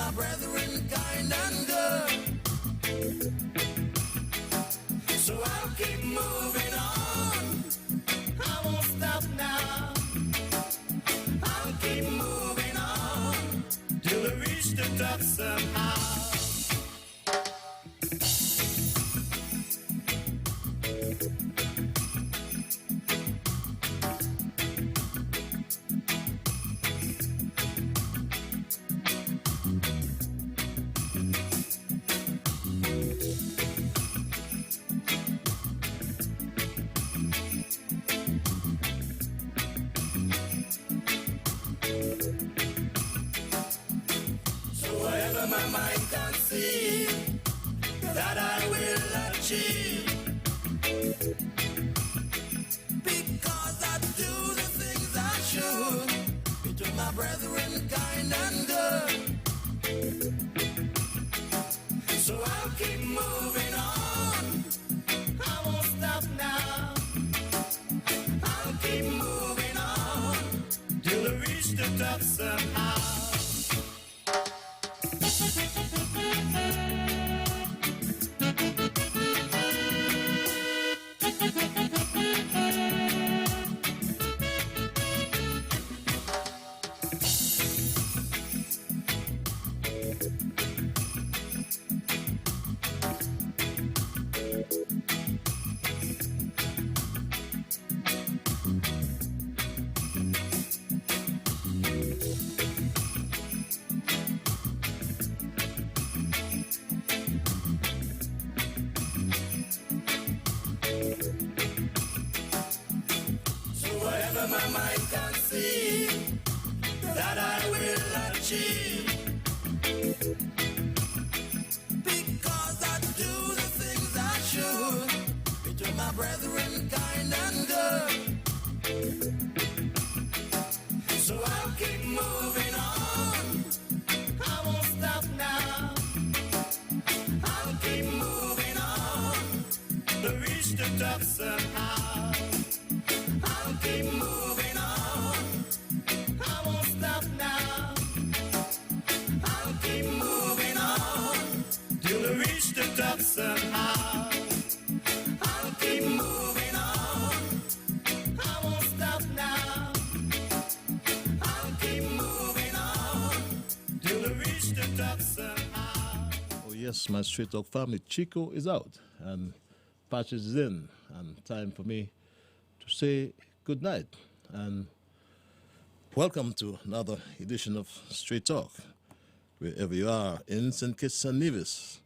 my brethren, kind and good. So I'll keep moving on. I won't stop now. I'll keep moving on till I reach the top somehow. That I will achieve, because I do the things I should, between my brethren, kind and good. So I'll keep moving on. I won't stop now. I'll keep moving on till I reach the top somehow. My mind can see that I will achieve, because I do the things I should, between my brethren, kind and good. So I'll keep moving on. I won't stop now. I'll keep moving on to reach the top somehow. I'll keep moving on. I won't stop now. I'll keep moving on till I reach the top somehow. I'll keep moving on. I won't stop now. I'll keep moving on till I reach the top somehow. Oh yes, my Straight Talk family, Chico is out and Patches is in, and time for me to say good night and welcome to another edition of Straight Talk, wherever you are in St. Kitts and Nevis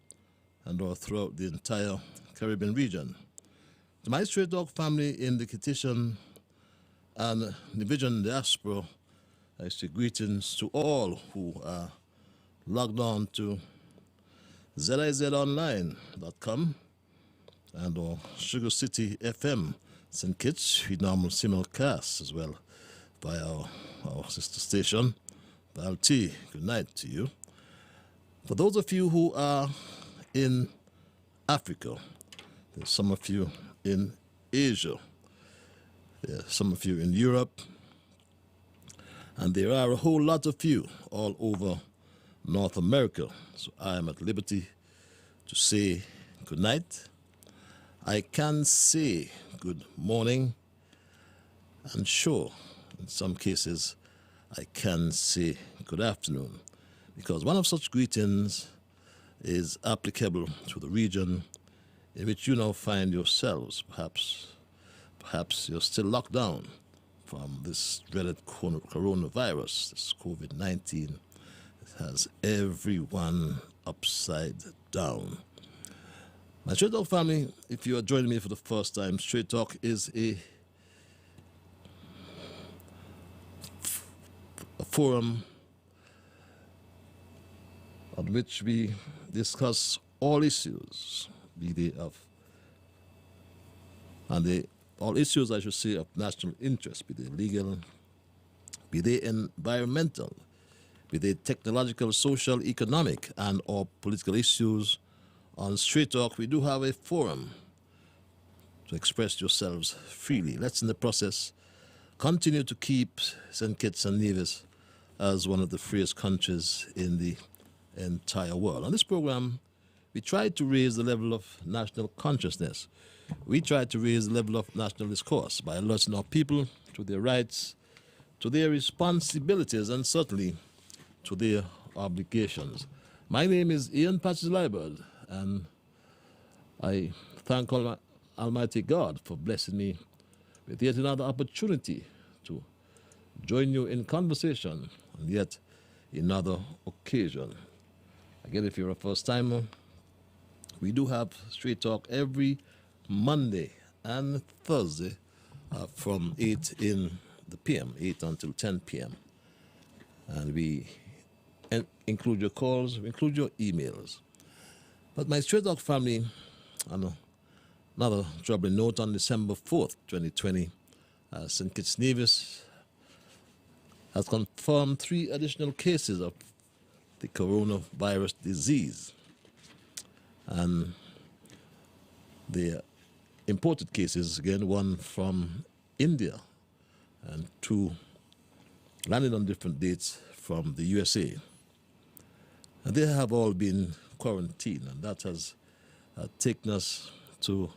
and or throughout the entire Caribbean region. To my Straight Talk family in the Kittitian and Nivision diaspora, I say greetings to all who are logged on to zizonline.com and or Sugar City FM St. Kitts. We normally simulcast as well by our sister station, BLT. Good night to you. For those of you who are in Africa, there's some of you in Asia, there's some of you in Europe, and there are a whole lot of you all over North America. So I am at liberty to say good night. I can say good morning, and sure, in some cases, I can say good afternoon, because one of such greetings is applicable to the region in which you now find yourselves. Perhaps you're still locked down from this dreaded coronavirus, this COVID-19. It has everyone upside down. My Straight Talk family, if you are joining me for the first time, Straight Talk is a forum on which we discuss all issues, all issues, I should say, of national interest, be they legal, be they environmental, be they technological, social, economic, and or political issues. On Straight Talk, we do have a forum to express yourselves freely. Let's, in the process, continue to keep St. Kitts and Nevis as one of the freest countries in the entire world. On this program, we try to raise the level of national consciousness. We try to raise the level of national discourse by alerting our people to their rights, to their responsibilities, and certainly to their obligations. My name is Ian Patches Liburd, and I thank Almighty God for blessing me with yet another opportunity to join you in conversation on yet another occasion. Again, if you're a first timer, we do have Straight Talk every Monday and Thursday from 8 in the p.m., 8 until 10 p.m. And we include your calls, we include your emails. But my Straight Talk family, on another troubling note, on December 4th, 2020, St. Kitts Nevis has confirmed 3 additional cases of the coronavirus disease. And the imported cases, again, one from India and 2 landed on different dates from the USA. And they have all been quarantined, and that has taken us to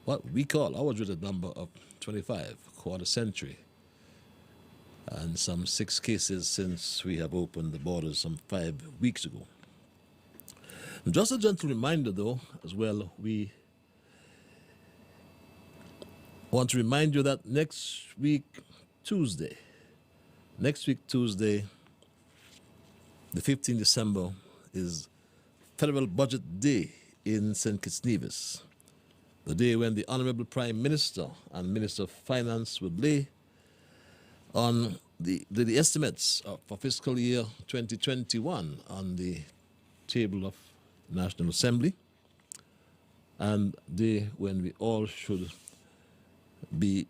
what we call our dreaded number of 25, quarter century, and some 6 cases since we have opened the borders some 5 weeks ago. And just a gentle reminder, though, as well, we want to remind you that next week, Tuesday, the 15th December, is Federal Budget Day in St. Kitts Nevis, the day when the Honorable Prime Minister and Minister of Finance will lay on the estimates for fiscal year 2021 on the table of National Assembly, and day when we all should be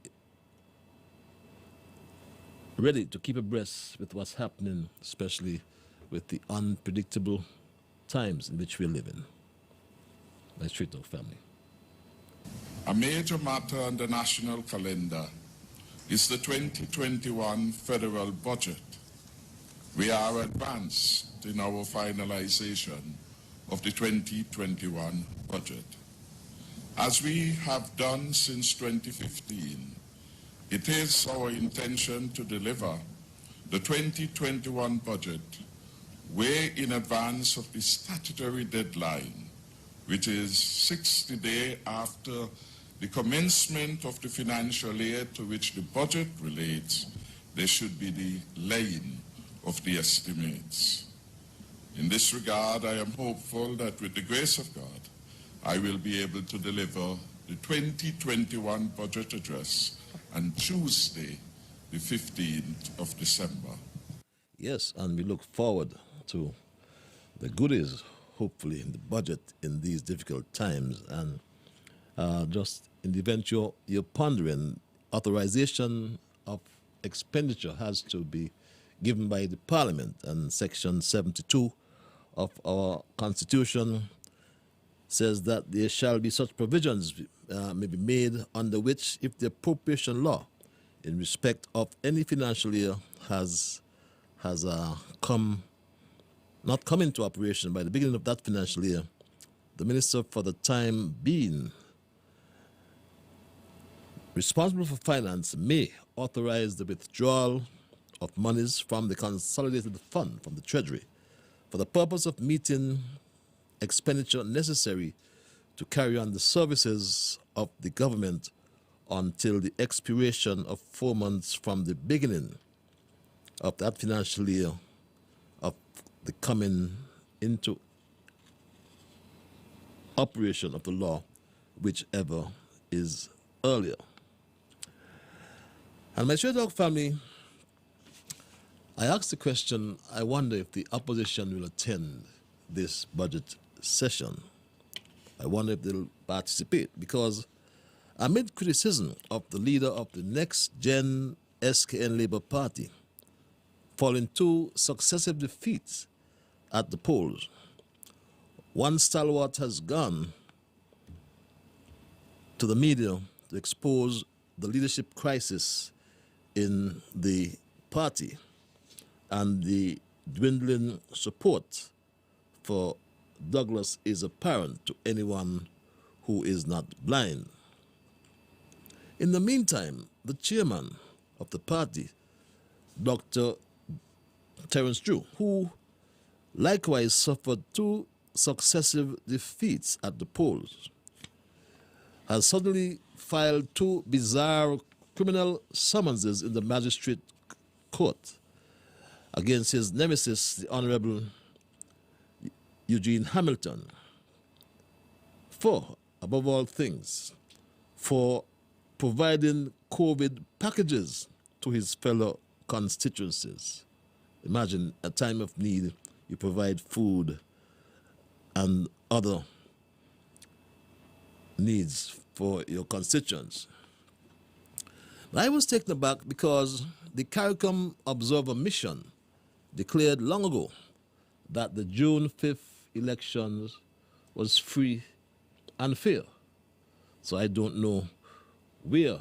ready to keep abreast with what's happening, especially with the unpredictable times in which we live in. My Straight Talk family. A major matter on the national calendar is the 2021 federal budget. We are advanced in our finalization of the 2021 budget. As we have done since 2015, it is our intention to deliver the 2021 budget way in advance of the statutory deadline, which is 60 days after the commencement of the financial year to which the budget relates. There should be the laying of the estimates. In this regard, I am hopeful that with the grace of God, I will be able to deliver the 2021 budget address on Tuesday, the 15th of December. Yes, and we look forward to the goodies, hopefully, in the budget in these difficult times. And just in the event you're pondering, authorization of expenditure has to be given by the Parliament, and Section 72 of our Constitution says that there shall be such provisions may be made under which, if the appropriation law in respect of any financial year has not come into operation by the beginning of that financial year, the minister for the time being responsible for finance may authorize the withdrawal of monies from the consolidated fund from the Treasury for the purpose of meeting expenditure necessary to carry on the services of the government until the expiration of 4 months from the beginning of that financial year of the coming into operation of the law, whichever is earlier. And my Straight Talk family, I asked the question, I wonder if the opposition will attend this budget session. I wonder if they'll participate, because amid criticism of the leader of the next-gen SKN Labour Party, following 2 successive defeats at the polls, one stalwart has gone to the media to expose the leadership crisis in the party and the dwindling support for Douglas is apparent to anyone who is not blind. In the meantime, the chairman of the party, Dr. Terence Drew, who likewise suffered 2 successive defeats at the polls, has suddenly filed 2 bizarre criminal summonses in the magistrate court against his nemesis, the Honorable Eugene Hamilton, for, above all things, for providing COVID packages to his fellow constituencies. Imagine a time of need, you provide food and other needs for your constituents. I was taken aback because the CARICOM Observer Mission declared long ago that the June 5th elections was free and fair. So I don't know where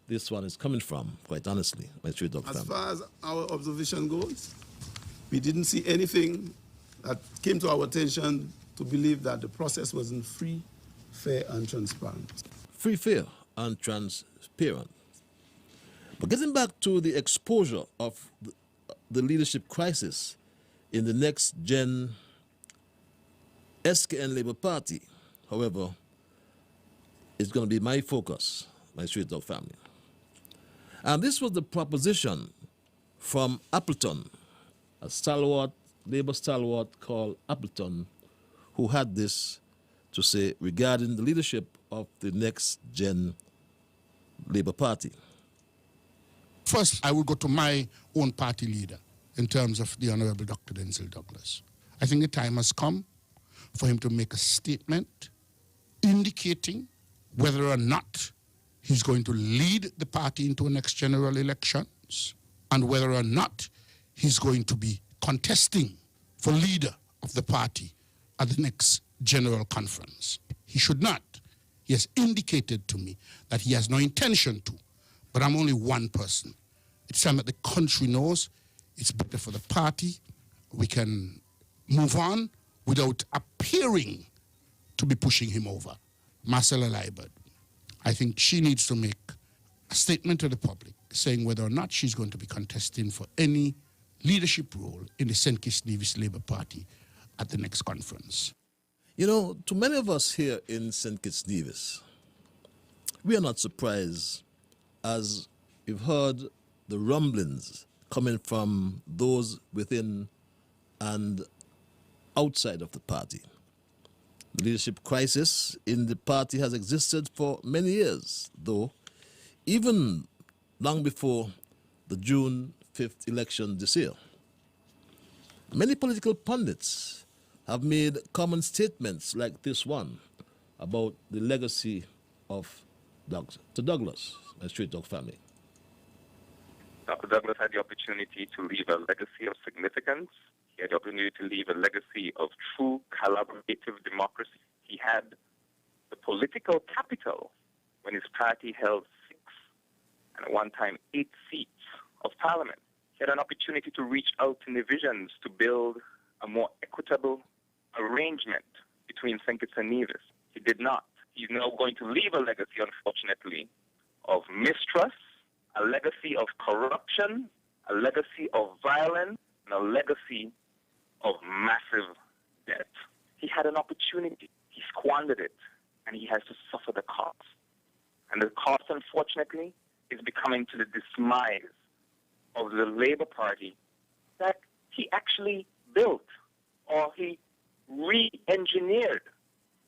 this one is coming from, quite honestly, my true dog family. As far as our observation goes, we didn't see anything that came to our attention to believe that the process wasn't free, fair, and transparent. Free, fair, and transparent. But getting back to the exposure of the leadership crisis in the next gen SKN Labour Party, however, is going to be my focus, my street dog family. And this was the proposition from Appleton, a stalwart, Labour stalwart called Appleton, who had this to say regarding the leadership of the next gen Labour Party. First, I will go to my own party leader in terms of the Honorable Dr. Denzel Douglas. I think the time has come for him to make a statement indicating whether or not he's going to lead the party into the next general elections and whether or not he's going to be contesting for leader of the party at the next general conference. He should not. He has indicated to me that he has no intention to, but I'm only one person. It's time that the country knows it's better for the party. We can move on without appearing to be pushing him over. Marcella Liburd, I think she needs to make a statement to the public saying whether or not she's going to be contesting for any leadership role in the St. Kitts Nevis Labour Party at the next conference. You know, to many of us here in St. Kitts Nevis, we are not surprised as we've heard the rumblings coming from those within and outside of the party. The leadership crisis in the party has existed for many years, though, even long before the June 5th election this year. Many political pundits have made common statements like this one about the legacy of Dr. Douglas, my street dog family. Dr. Douglas had the opportunity to leave a legacy of significance. He had the opportunity to leave a legacy of true collaborative democracy. He had the political capital when his party held 6 and at one time 8 seats of parliament. He had an opportunity to reach out in divisions to build a more equitable arrangement between St. Kitts and Nevis. He did not. He's now going to leave a legacy, unfortunately, of mistrust, a legacy of corruption, a legacy of violence, and a legacy of massive debt. He had an opportunity. He squandered it, and he has to suffer the cost. And the cost, unfortunately, is becoming to the demise of the Labour Party that he actually built or he re-engineered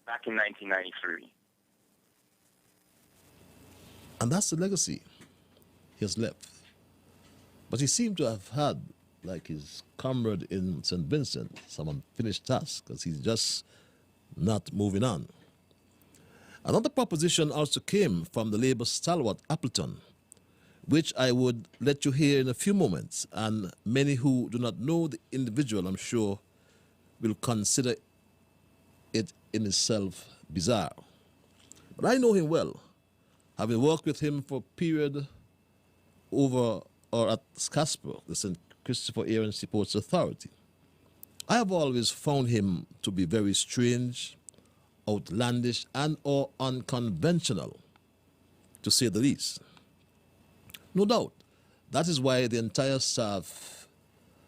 back in 1993. And that's the legacy he has left. But he seemed to have had, like his comrade in St. Vincent, some unfinished task, because he's just not moving on. Another proposition also came from the Labour stalwart Appleton, which I would let you hear in a few moments, and many who do not know the individual, I'm sure, will consider it in itself bizarre. But I know him well, having worked with him for a period over or at SCASPER, the St. Christopher Aaron Seaports Authority. I have always found him to be very strange, outlandish, and or unconventional, to say the least. No doubt, that is why the entire staff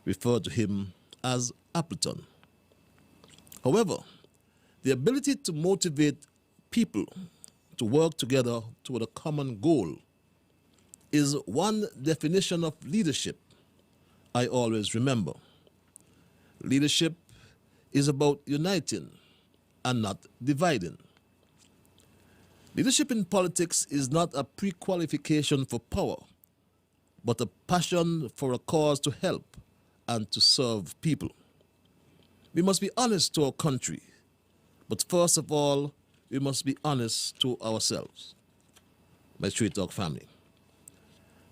referred to him as Appleton. However, the ability to motivate people to work together toward a common goal is one definition of leadership I always remember. Leadership is about uniting and not dividing. Leadership in politics is not a pre-qualification for power, but a passion for a cause to help and to serve people. We must be honest to our country, but first of all, we must be honest to ourselves. My Street Talk family.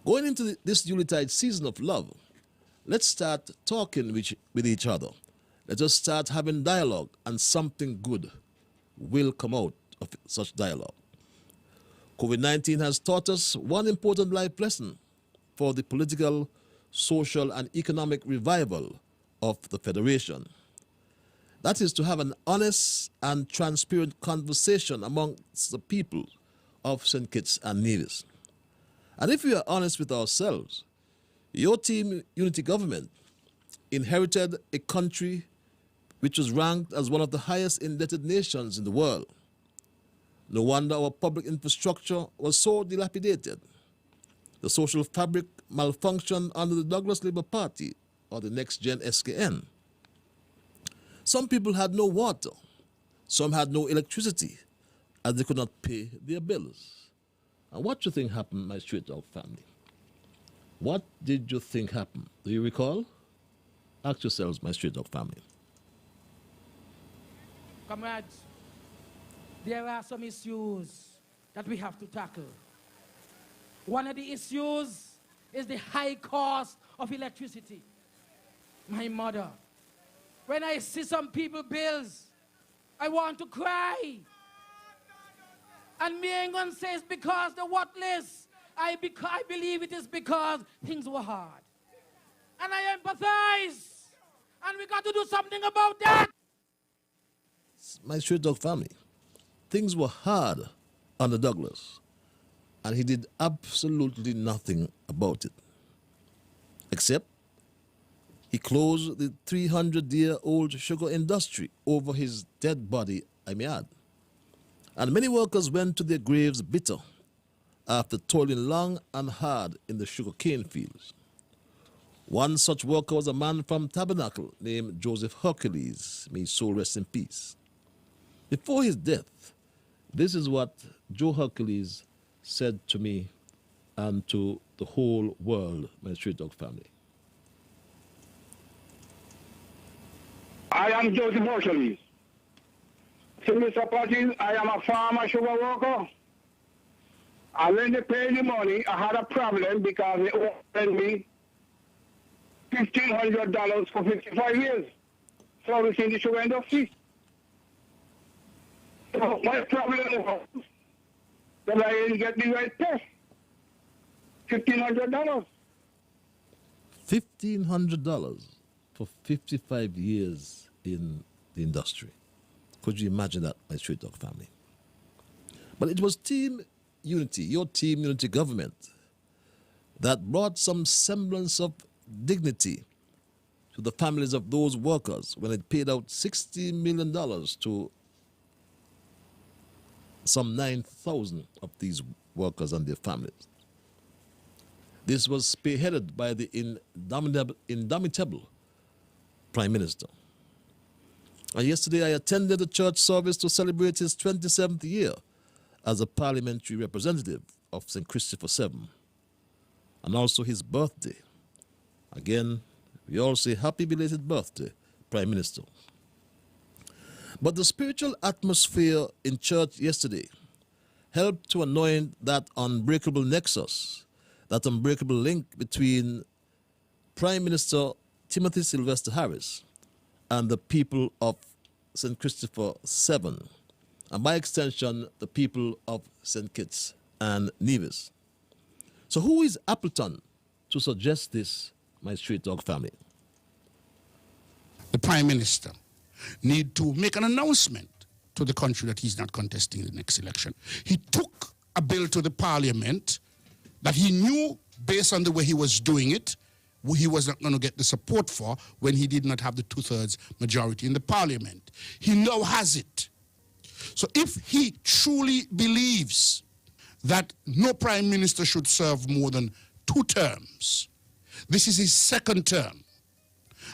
Going into this Yuletide season of love, let's start talking with each other. Let us start having dialogue, and something good will come out of such dialogue. COVID-19 has taught us one important life lesson for the political, social, and economic revival of the Federation. That is to have an honest and transparent conversation amongst the people of St. Kitts and Nevis. And if we are honest with ourselves, your team unity government inherited a country which was ranked as one of the highest indebted nations in the world. No wonder our public infrastructure was so dilapidated. The social fabric malfunctioned under the Douglas Labour Party, or the next gen SKN. Some people had no water. Some had no electricity, as they could not pay their bills. And what do you think happened, my Street Dog family? What did you think happened? Do you recall? Ask yourselves, my Street Dog family. Comrades, there are some issues that we have to tackle. One of the issues is the high cost of electricity. My mother, when I see some people bills, I want to cry. And me ain't gonna say it's because the what list. I believe it is because things were hard. And I empathize. And we got to do something about that. My Street Dog family, things were hard under Douglas, and he did absolutely nothing about it. Except he closed the 300-year-old sugar industry over his dead body, I may add. And many workers went to their graves bitter after toiling long and hard in the sugar cane fields. One such worker was a man from Tabernacle named Joseph Hercules. May his soul rest in peace. Before his death, this is what Joe Hercules said to me and to the whole world, my Street Dog family. I am Joseph Hercules. To Mr. Patil, I am a farmer sugar worker. And when they paid the money, I had a problem because they offered me $1,500 for 55 years servicing the sugar industry. So my problem was that I didn't get the right pay. $1,500. $1,500 for 55 years in the industry. Could you imagine that, my Street Dog family? But it was Team Unity, your Team Unity government, that brought some semblance of dignity to the families of those workers when it paid out $60 million to some 9,000 of these workers and their families. This was spearheaded by the indomitable Prime Minister. And yesterday I attended a church service to celebrate his 27th year as a parliamentary representative of St. Christopher 7, and also his birthday. Again, we all say happy belated birthday, Prime Minister. But the spiritual atmosphere in church yesterday helped to anoint that unbreakable nexus, that unbreakable link between Prime Minister Timothy Sylvester Harris and the people of St. Christopher 7, and by extension, the people of St. Kitts and Nevis. So who is Appleton to suggest this, my Street Dog family? The Prime Minister need to make an announcement to the country that he's not contesting the next election. He took a bill to the Parliament that he knew, based on the way he was doing it, he was not going to get the support for when he did not have the 2/3 majority in the Parliament. He now has it. So if he truly believes that no Prime Minister should serve more than 2 terms, this is his 2nd term,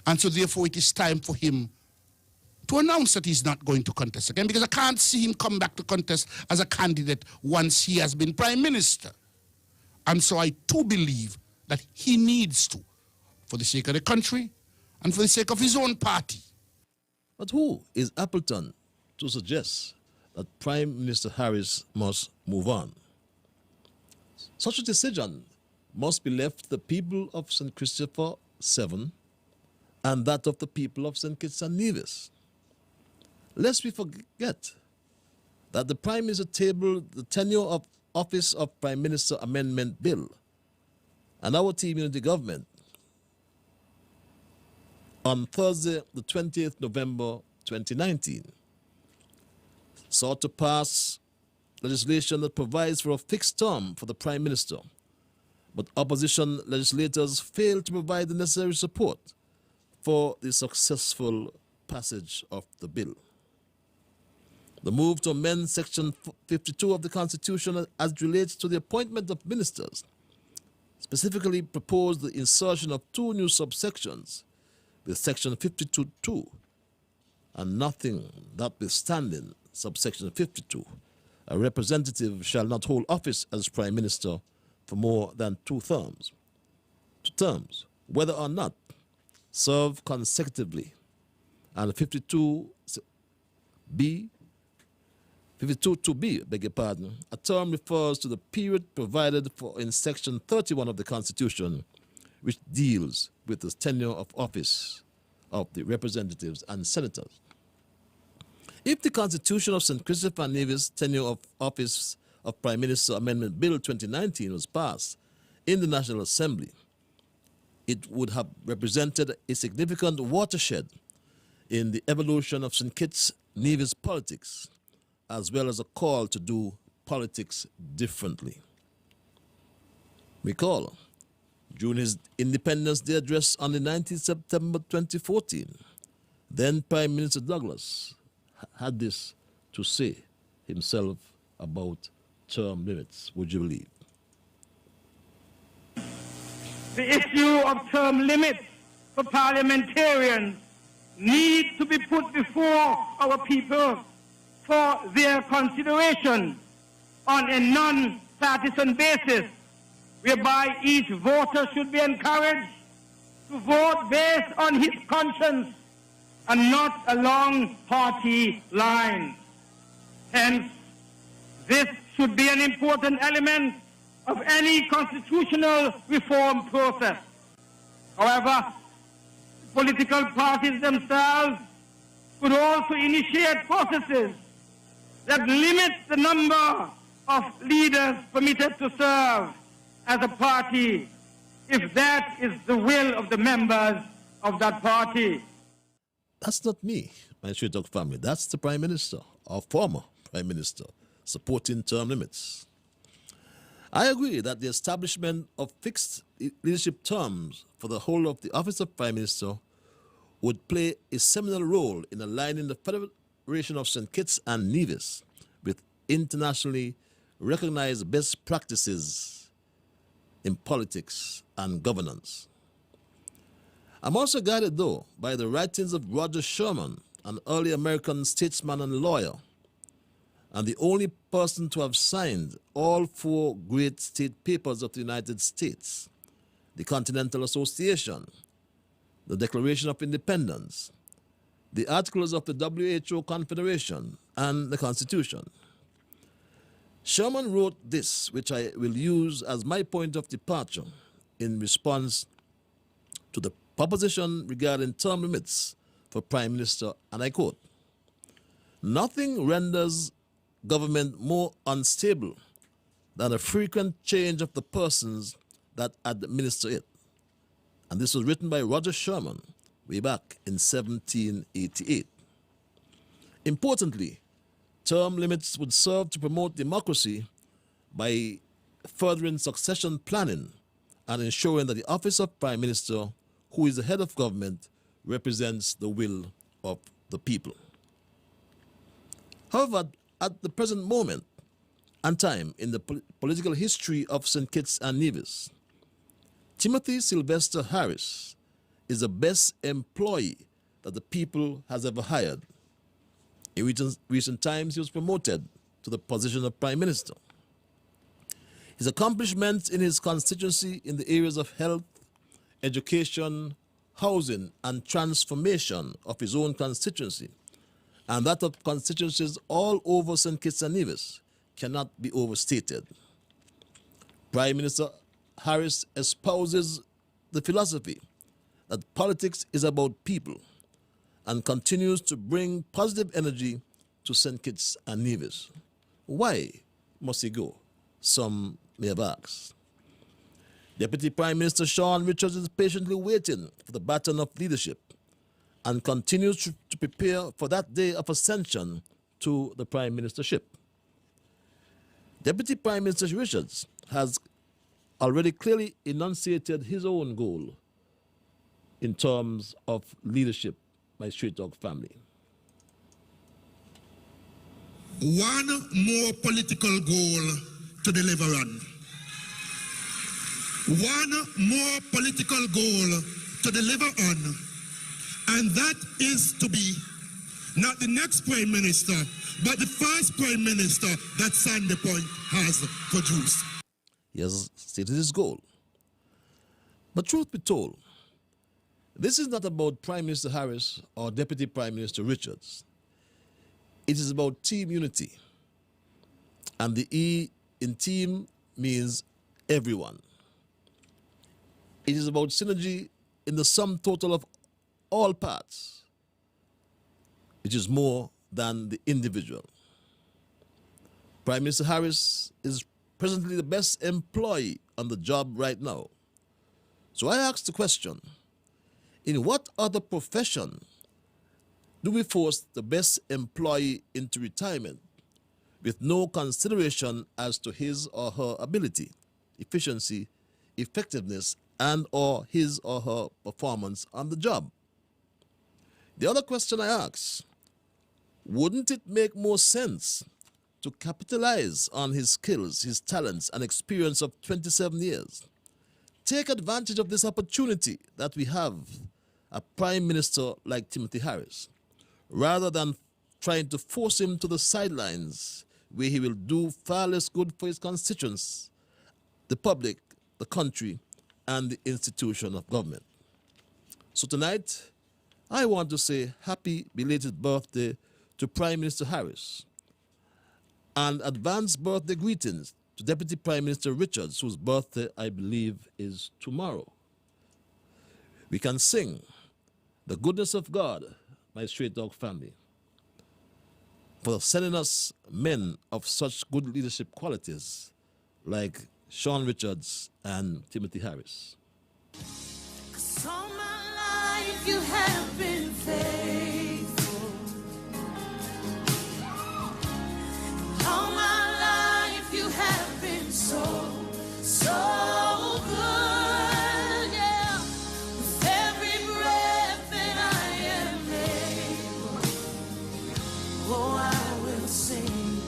and so therefore it is time for him to announce that he's not going to contest again, because I can't see him come back to contest as a candidate once he has been Prime Minister. And so I too believe that he needs to, for the sake of the country and for the sake of his own party. But who is Appleton to suggest that Prime Minister Harris must move on? Such a decision must be left to the people of St. Christopher 7 and that of the people of St. Kitts and Nevis. Lest we forget that the Prime Minister tabled the tenure of office of Prime Minister Amendment Bill, and our team unity government on Thursday, the 20th November 2019, sought to pass legislation that provides for a fixed term for the Prime Minister, but opposition legislators failed to provide the necessary support for the successful passage of the bill. The move to amend Section 52 of the Constitution as it relates to the appointment of ministers specifically proposed the insertion of 2 new subsections with Section 52(2), and nothing notwithstanding subsection 52, a representative shall not hold office as Prime Minister for more than 2 terms, whether or not serve consecutively, and 52(2)(b), beg your pardon, a term refers to the period provided for in Section 31 of the Constitution, which deals with the tenure of office of the representatives and senators. If the Constitution of St. Christopher and Nevis tenure of office of Prime Minister Amendment Bill 2019 was passed in the National Assembly, it would have represented a significant watershed in the evolution of St. Kitts Nevis politics, as well as a call to do politics differently. Recall, during his Independence Day address on the 19th September 2014, then Prime Minister Douglas had this to say himself about term limits. Would you believe? The issue of term limits for parliamentarians needs to be put before our people for their consideration on a non-partisan basis, whereby each voter should be encouraged to vote based on his conscience and not along party lines. Hence, this should be an important element of any constitutional reform process. However, political parties themselves could also initiate processes that limit the number of leaders permitted to serve as a party, if that is the will of the members of that party. That's not me, my Straight Talk family. That's the Prime Minister, or former Prime Minister, supporting term limits. I agree that the establishment of fixed leadership terms for the whole of the office of Prime Minister would play a seminal role in aligning the Federation of St. Kitts and Nevis with internationally recognized best practices in politics and governance. I'm also guided, though, by the writings of Roger Sherman, an early American statesman and lawyer, and the only person to have signed all 4 great state papers of the United States: the Continental Association, the Declaration of Independence, the Articles of the WHO Confederation, and the Constitution. Sherman wrote this, which I will use as my point of departure in response to the proposition regarding term limits for Prime Minister, and I quote, "Nothing renders government more unstable than a frequent change of the persons that administer it." And this was written by Roger Sherman, way back in 1788. Importantly, term limits would serve to promote democracy by furthering succession planning and ensuring that the office of Prime Minister, who is the head of government, represents the will of the people. However, at the present moment and time in the political history of St. Kitts and Nevis, Timothy Sylvester Harris is the best employee that the people has ever hired. In recent times, he was promoted to the position of Prime Minister. His accomplishments in his constituency in the areas of health, education, housing, and transformation of his own constituency, and that of constituencies all over St. Kitts and Nevis, cannot be overstated. Prime Minister Harris espouses the philosophy that politics is about people and continues to bring positive energy to St. Kitts and Nevis. Why must he go? Some may have asked. Deputy Prime Minister Sean Richards is patiently waiting for the baton of leadership and continues to prepare for that day of ascension to the Prime Ministership. Deputy Prime Minister Richards has already clearly enunciated his own goal in terms of leadership by Straight Talk family. One more political goal to deliver on. One more political goal to deliver on. And that is to be not the next Prime Minister, but the first Prime Minister that Sandy Point has produced. He has stated his goal. But truth be told, this is not about Prime Minister Harris or Deputy Prime Minister Richards. It is about team unity. And the E in team means everyone. It is about synergy in the sum total of all parts, which is more than the individual. Prime Minister Harris is presently the best employee on the job right now. So I ask the question, in what other profession do we force the best employee into retirement with no consideration as to his or her ability, efficiency, effectiveness, and or his or her performance on the job? The other question I ask, wouldn't it make more sense to capitalize on his skills, his talents, and experience of 27 years? Take advantage of this opportunity that we have a Prime Minister like Timothy Harris, rather than trying to force him to the sidelines where he will do far less good for his constituents, the public, the country, and the institution of government. So tonight, I want to say happy belated birthday to Prime Minister Harris and advance birthday greetings to Deputy Prime Minister Richards, whose birthday I believe is tomorrow. We can sing The Goodness of God, my Straight Dog family, for sending us men of such good leadership qualities like Sean Richards and Timothy Harris. 'Cause all my life you have been faithful. All my life you have been so good, yeah. With every breath that I am able, oh, I will sing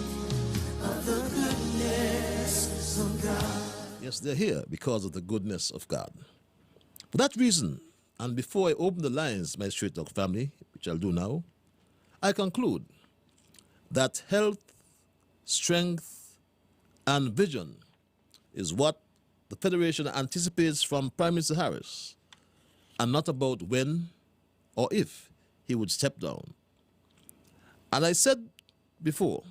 of the goodness of God. Yes, they're here because of the goodness of God. For that reason, and before I open the lines, my Straight Talk family, which I'll do now, I conclude that health, strength, and vision is what the Federation anticipates from Prime Minister Harris, and not about when or if he would step down. And I said before,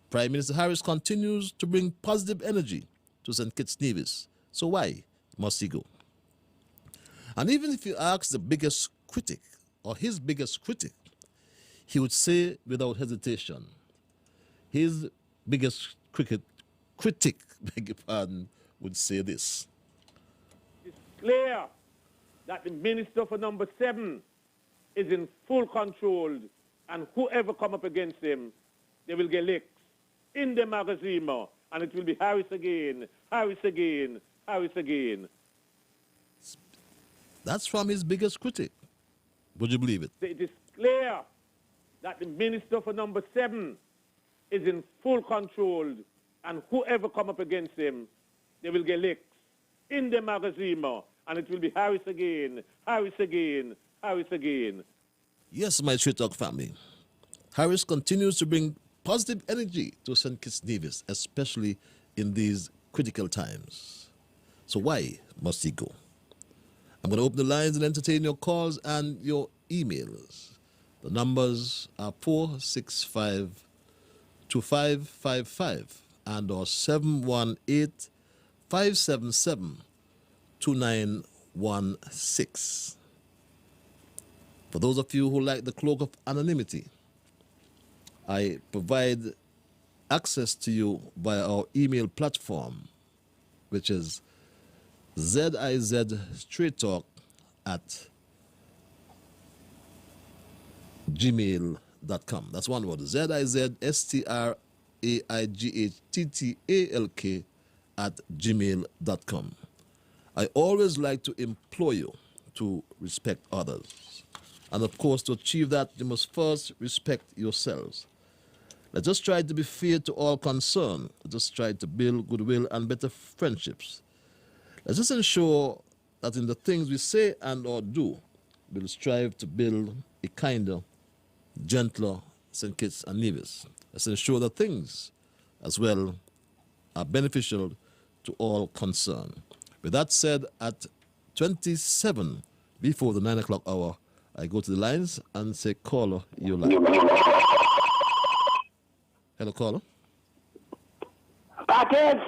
Prime Minister Harris continues to bring positive energy to St. Kitts Nevis. So why must he go? And even if you ask the biggest critic or his biggest critic, he would say without hesitation, his biggest critic, beg your pardon, would say this. It's clear that the minister for number 7 is in full control, and whoever come up against him, they will get licked in the magazine, and it will be Harris again, Harris again, Harris again. That's from his biggest critic. Would you believe it? It is clear that the minister for number 7 is in full control, and whoever come up against him, they will get licked in the magazine, and it will be Harris again, Harris again, Harris again. Yes, my Straight Talk family. Harris continues to bring positive energy to St. Kitts Nevis, especially in these critical times. So why must he go? I'm going to open the lines and entertain your calls and your emails. The numbers are 465-2555 and or 718-577-2916. For those of you who like the cloak of anonymity, I provide access to you via our email platform, which is zizstraightalk@gmail.com. That's one word, zizstraightalk@gmail.com. I always like to implore you to respect others. And of course, to achieve that, you must first respect yourselves. Let's just try to be fair to all concerned. Let's just try to build goodwill and better friendships. Let's just ensure that in the things we say and or do, we'll strive to build a kinder, gentler St. Kitts and Nevis. Let's ensure that things as well are beneficial to all concerned. With that said, at 27 before the 9 o'clock hour, I go to the lines and say, caller, you're live. Hello, caller. Batters.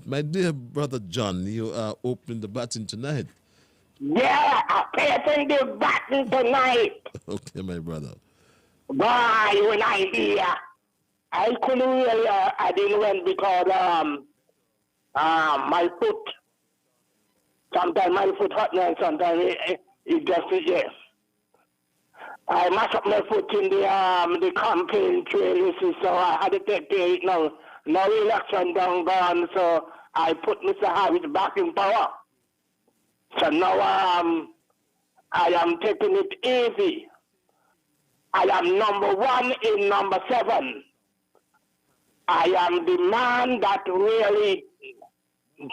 My dear brother John, you are opening the batting tonight. Yeah, I pay attention to the batting tonight. Okay, my brother. Boy, when I hear, I couldn't really, I didn't win because my foot, sometimes my foot hurt me and sometimes it just, yes. I mashed up my foot in the campaign trail, so I had to take care of it now. No election done gone, so I put Mr. Harris back in power. So now I am taking it easy. I am number 1 in number 7. I am the man that really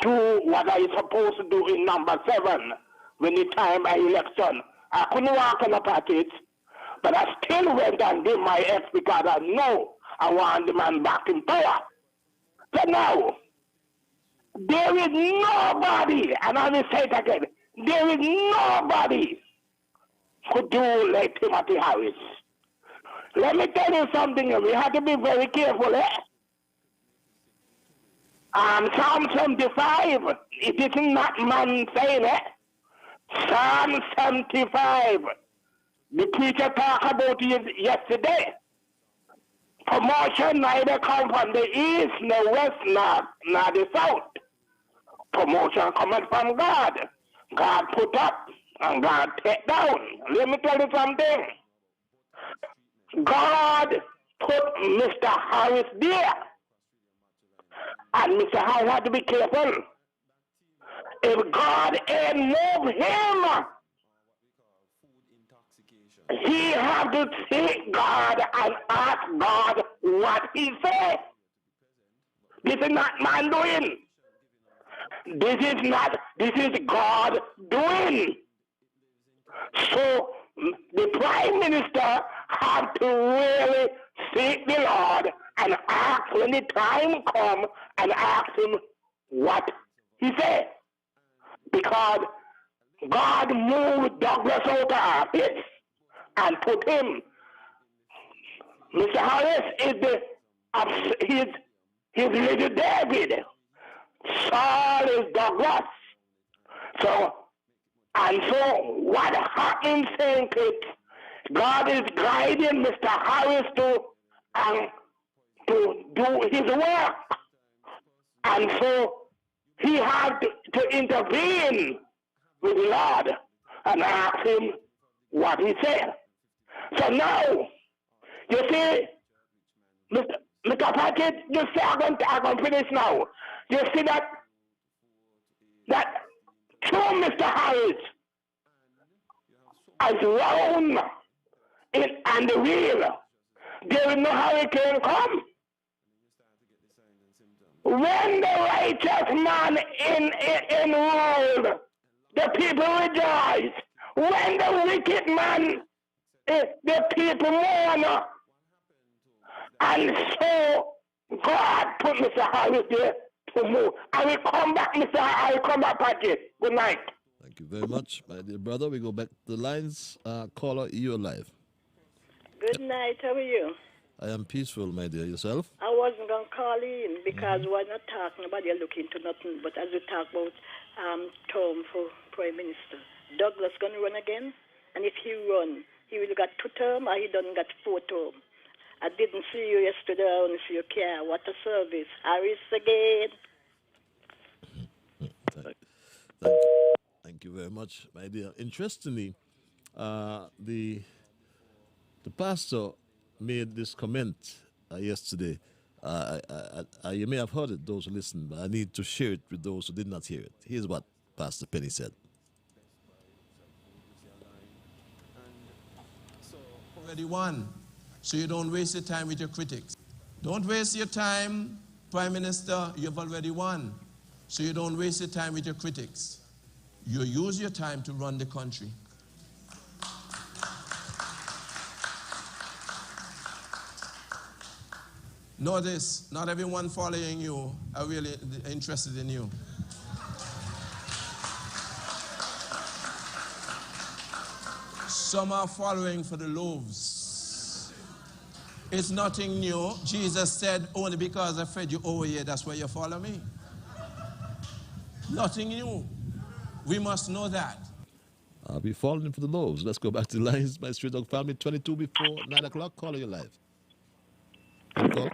do what I supposed to do in number 7 when the time of election. I couldn't walk on the parties, but I still went and did my X because I know I want the man back in power. So now, there is nobody, and I will say it again, there is nobody could do like Timothy Harris. Let me tell you something, we have to be very careful, Psalm 75, it is not man saying it. Psalm 75, the preacher talked about it yesterday. Promotion neither come from the east, nor west, nor the south. Promotion coming from God. God put up and God take down. Let me tell you something. God put Mr. Harris there. And Mr. Harris had to be careful. If God ain't move him, he have to seek God and ask God what he said. This is not man doing. This is God doing. So the Prime Minister have to really seek the Lord and ask when the time come and ask him what he said. Because God moved Douglas out of office and put him. Mr. Harris is his little David. Saul is Douglas. So what happens, St. Kitts, God is guiding Mr. Harris to do his work. And so he had to intervene with the Lord and asked him what he said. So now, you see, Mr. Patrick, you see, I'm going to finish now. You see that through Mr. Harris as round and the wheel, there will no hurricane come. When the righteous man in rule, the people rejoice. When the wicked man, the people mourn. And so God put Mr. Harris there to move. I will come back, I will come back, Patrick. Good night. Thank you very much, my dear brother. We go back to the lines. Caller, you're live. Good night. How are you? I am peaceful, my dear. Yourself? I wasn't going to call in because we're not talking about you looking to nothing. But as we talk about term for Prime Minister, Douglas going to run again? And if he run, he will got 2 terms or he done got 4 terms. I didn't see you yesterday. I only see your car. What a service. Harris again. Thank you very much, my dear. Interestingly, the pastor made this comment yesterday. You may have heard it, those who listen, but I need to share it with those who did not hear it. Here's what Pastor Penny said. Already won, so you don't waste your time with your critics. Don't waste your time, Prime Minister, you've already won, so you don't waste your time with your critics. You use your time to run the country. Notice, not everyone following you are really interested in you. Some are following for the loaves. It's nothing new. Jesus said, only because I fed you over here, that's why you follow me. Nothing new. We must know that. I'll be falling for the loaves. Let's go back to the lines. My Street Dog family, 22 before 9 o'clock. Caller, you live. Call.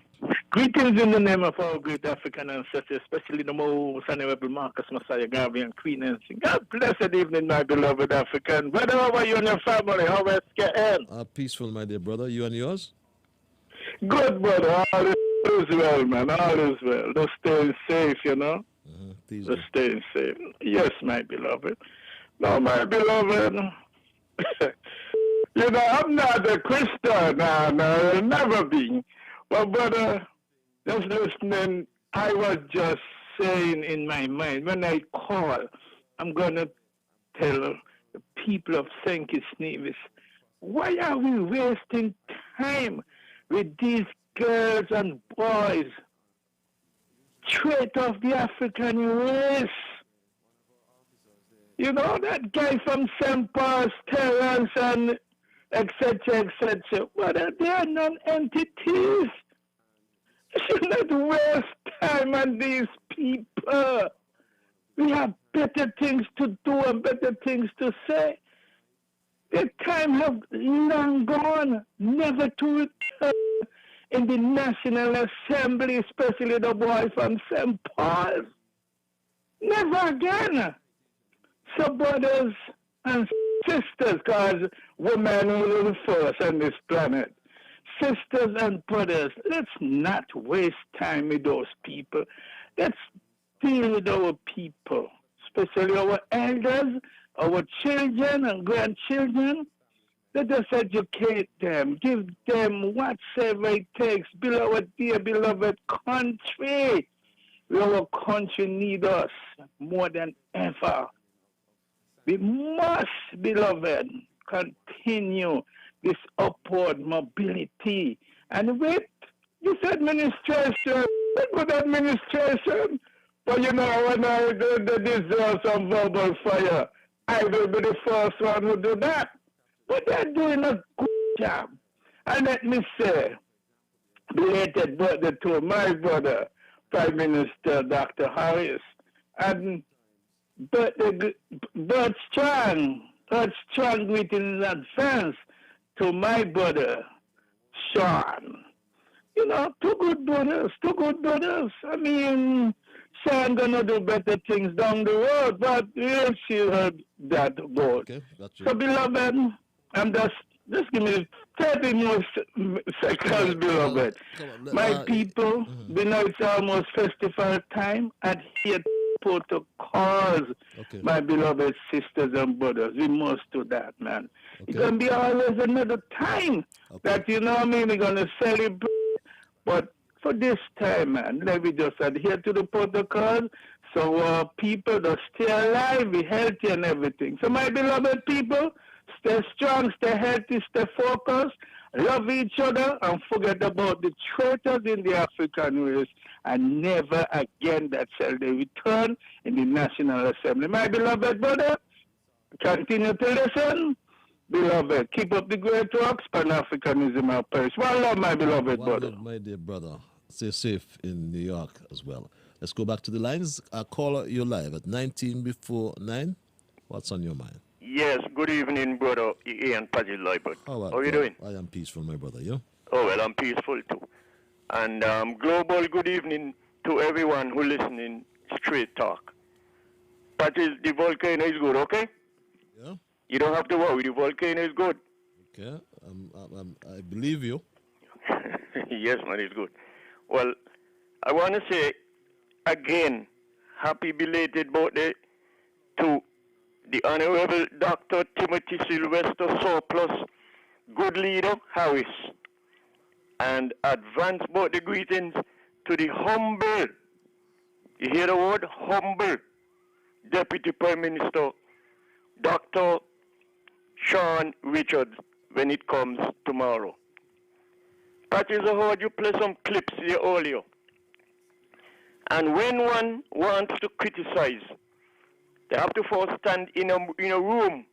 Greetings in the name of our great African ancestors, especially the most honorable Marcus Messiah Garvey and Queen Nancy. God blessed evening, my beloved African. Brother, how are you and your family? How is it? Peaceful, my dear brother. You and yours? Good, brother. All is well, man. All is well. Just staying safe, you know. Just staying safe. Yes, my beloved. No, my beloved. You know, I'm not a Christian. No, I'll never be. But, brother, just listening, I was just saying in my mind, when I call, I'm going to tell the people of St. Kitts Nevis, why are we wasting time with these girls and boys? Trait of the African race. You know, that guy from St. Paul's, Terrence, and etc., etc. But they are non-entities. You should not waste time on these people. We have better things to do and better things to say. The time have long gone, never to return in the National Assembly, especially the boy from St. Paul's. Never again. So brothers and sisters, because women are the first on this planet. Sisters and brothers, let's not waste time with those people. Let's deal with our people, especially our elders, our children and grandchildren. Let us educate them, give them whatsoever it takes. Build our dear beloved country. Our country needs us more than ever. We must, beloved, continue this upward mobility. And with this administration, good administration, but you know, when I deserve some verbal fire, I will be the first one who do that. But they're doing a good job. And let me say, belated birthday to my brother, Prime Minister Dr. Harris, and bird strong greetings in advance to my brother, Sean. You know, two good brothers. I mean, Sean gonna do better things down the road, but we'll see how that goes. Okay, got you. So, beloved, I'm just give me 30 more seconds, beloved. My people, we know it's almost festival time, and here protocols, my beloved sisters and brothers. We must do that, man. It's going to be always another time that, you know what I mean, we're going to celebrate. But for this time, man, let me just adhere to the protocol so people that stay alive, be healthy and everything. So my beloved people, stay strong, stay healthy, stay focused, love each other, and forget about the traitors in the African race, and never again that shall they return in the National Assembly. My beloved brother, continue to listen. Beloved, keep up the great works, Pan-Africanism and perish. One love, my beloved brother. Love, my dear brother. Stay safe in New York as well. Let's go back to the lines. Caller, you're live at 19 before 9. What's on your mind? Yes, good evening, brother Ian Pazil Liburd. How are you doing? I am peaceful, my brother. You? Oh, well, I'm peaceful too. And global good evening to everyone who listening straight talk. Pazil, the volcano is good, okay? Yeah. You don't have to worry, the volcano is good. Okay, I believe you. Yes, man, it's good. Well, I want to say again, happy belated birthday to the Honorable Dr. Timothy Sylvester Surplus, good leader, Harris. And advance birthday greetings to the humble, you hear the word, humble, Deputy Prime Minister, Dr. Sean Richards, when it comes tomorrow. Patrick, I heard you play some clips here earlier. And when one wants to criticize, they have to first stand in a room,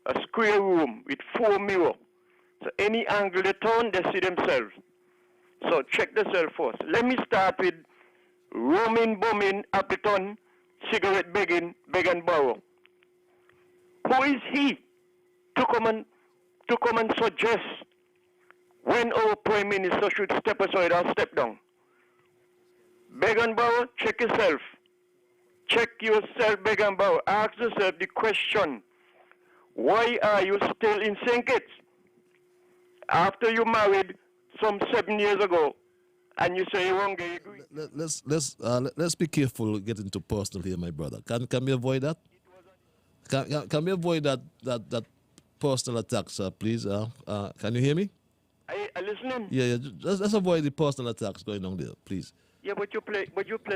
a square room with 4 mirrors. So any angle they turn, they see themselves. So check themselves first. Let me start with roaming, bumming, Appleton, cigarette begging, beg and borrow. Who is he to come and suggest when our Prime Minister should step aside or step down? Beg and borrow, check yourself. Check yourself, beg and borrow. Ask yourself the question, why are you still in St. Kitts? After you married some 7 years ago, and you say you won't get agree. Let's be careful getting too personal here, my brother. Can we avoid that? Can we avoid that personal attacks, please? Can you hear me? I listening. Yeah. Let's avoid the personal attacks going on there, please. Yeah, but you play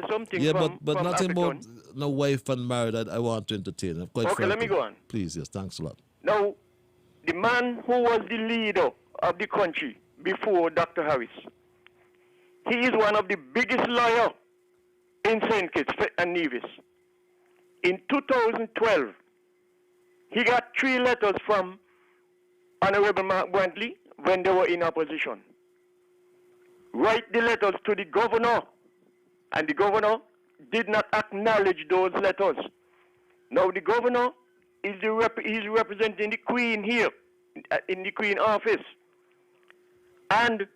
something. Yeah, from, but from nothing African. about no wife and married. I want to entertain. Okay, let me go on. Please, yes, thanks a lot. Now, the man who was the leader of the country before Dr. Harris, he is one of the biggest lawyers in St. Kitts and Nevis. In 2012, he got 3 letters from Honorable Mark Brantley when they were in opposition. Write the letters to the governor, and the governor did not acknowledge those letters. Now the governor is representing the Queen here, in the Queen office. And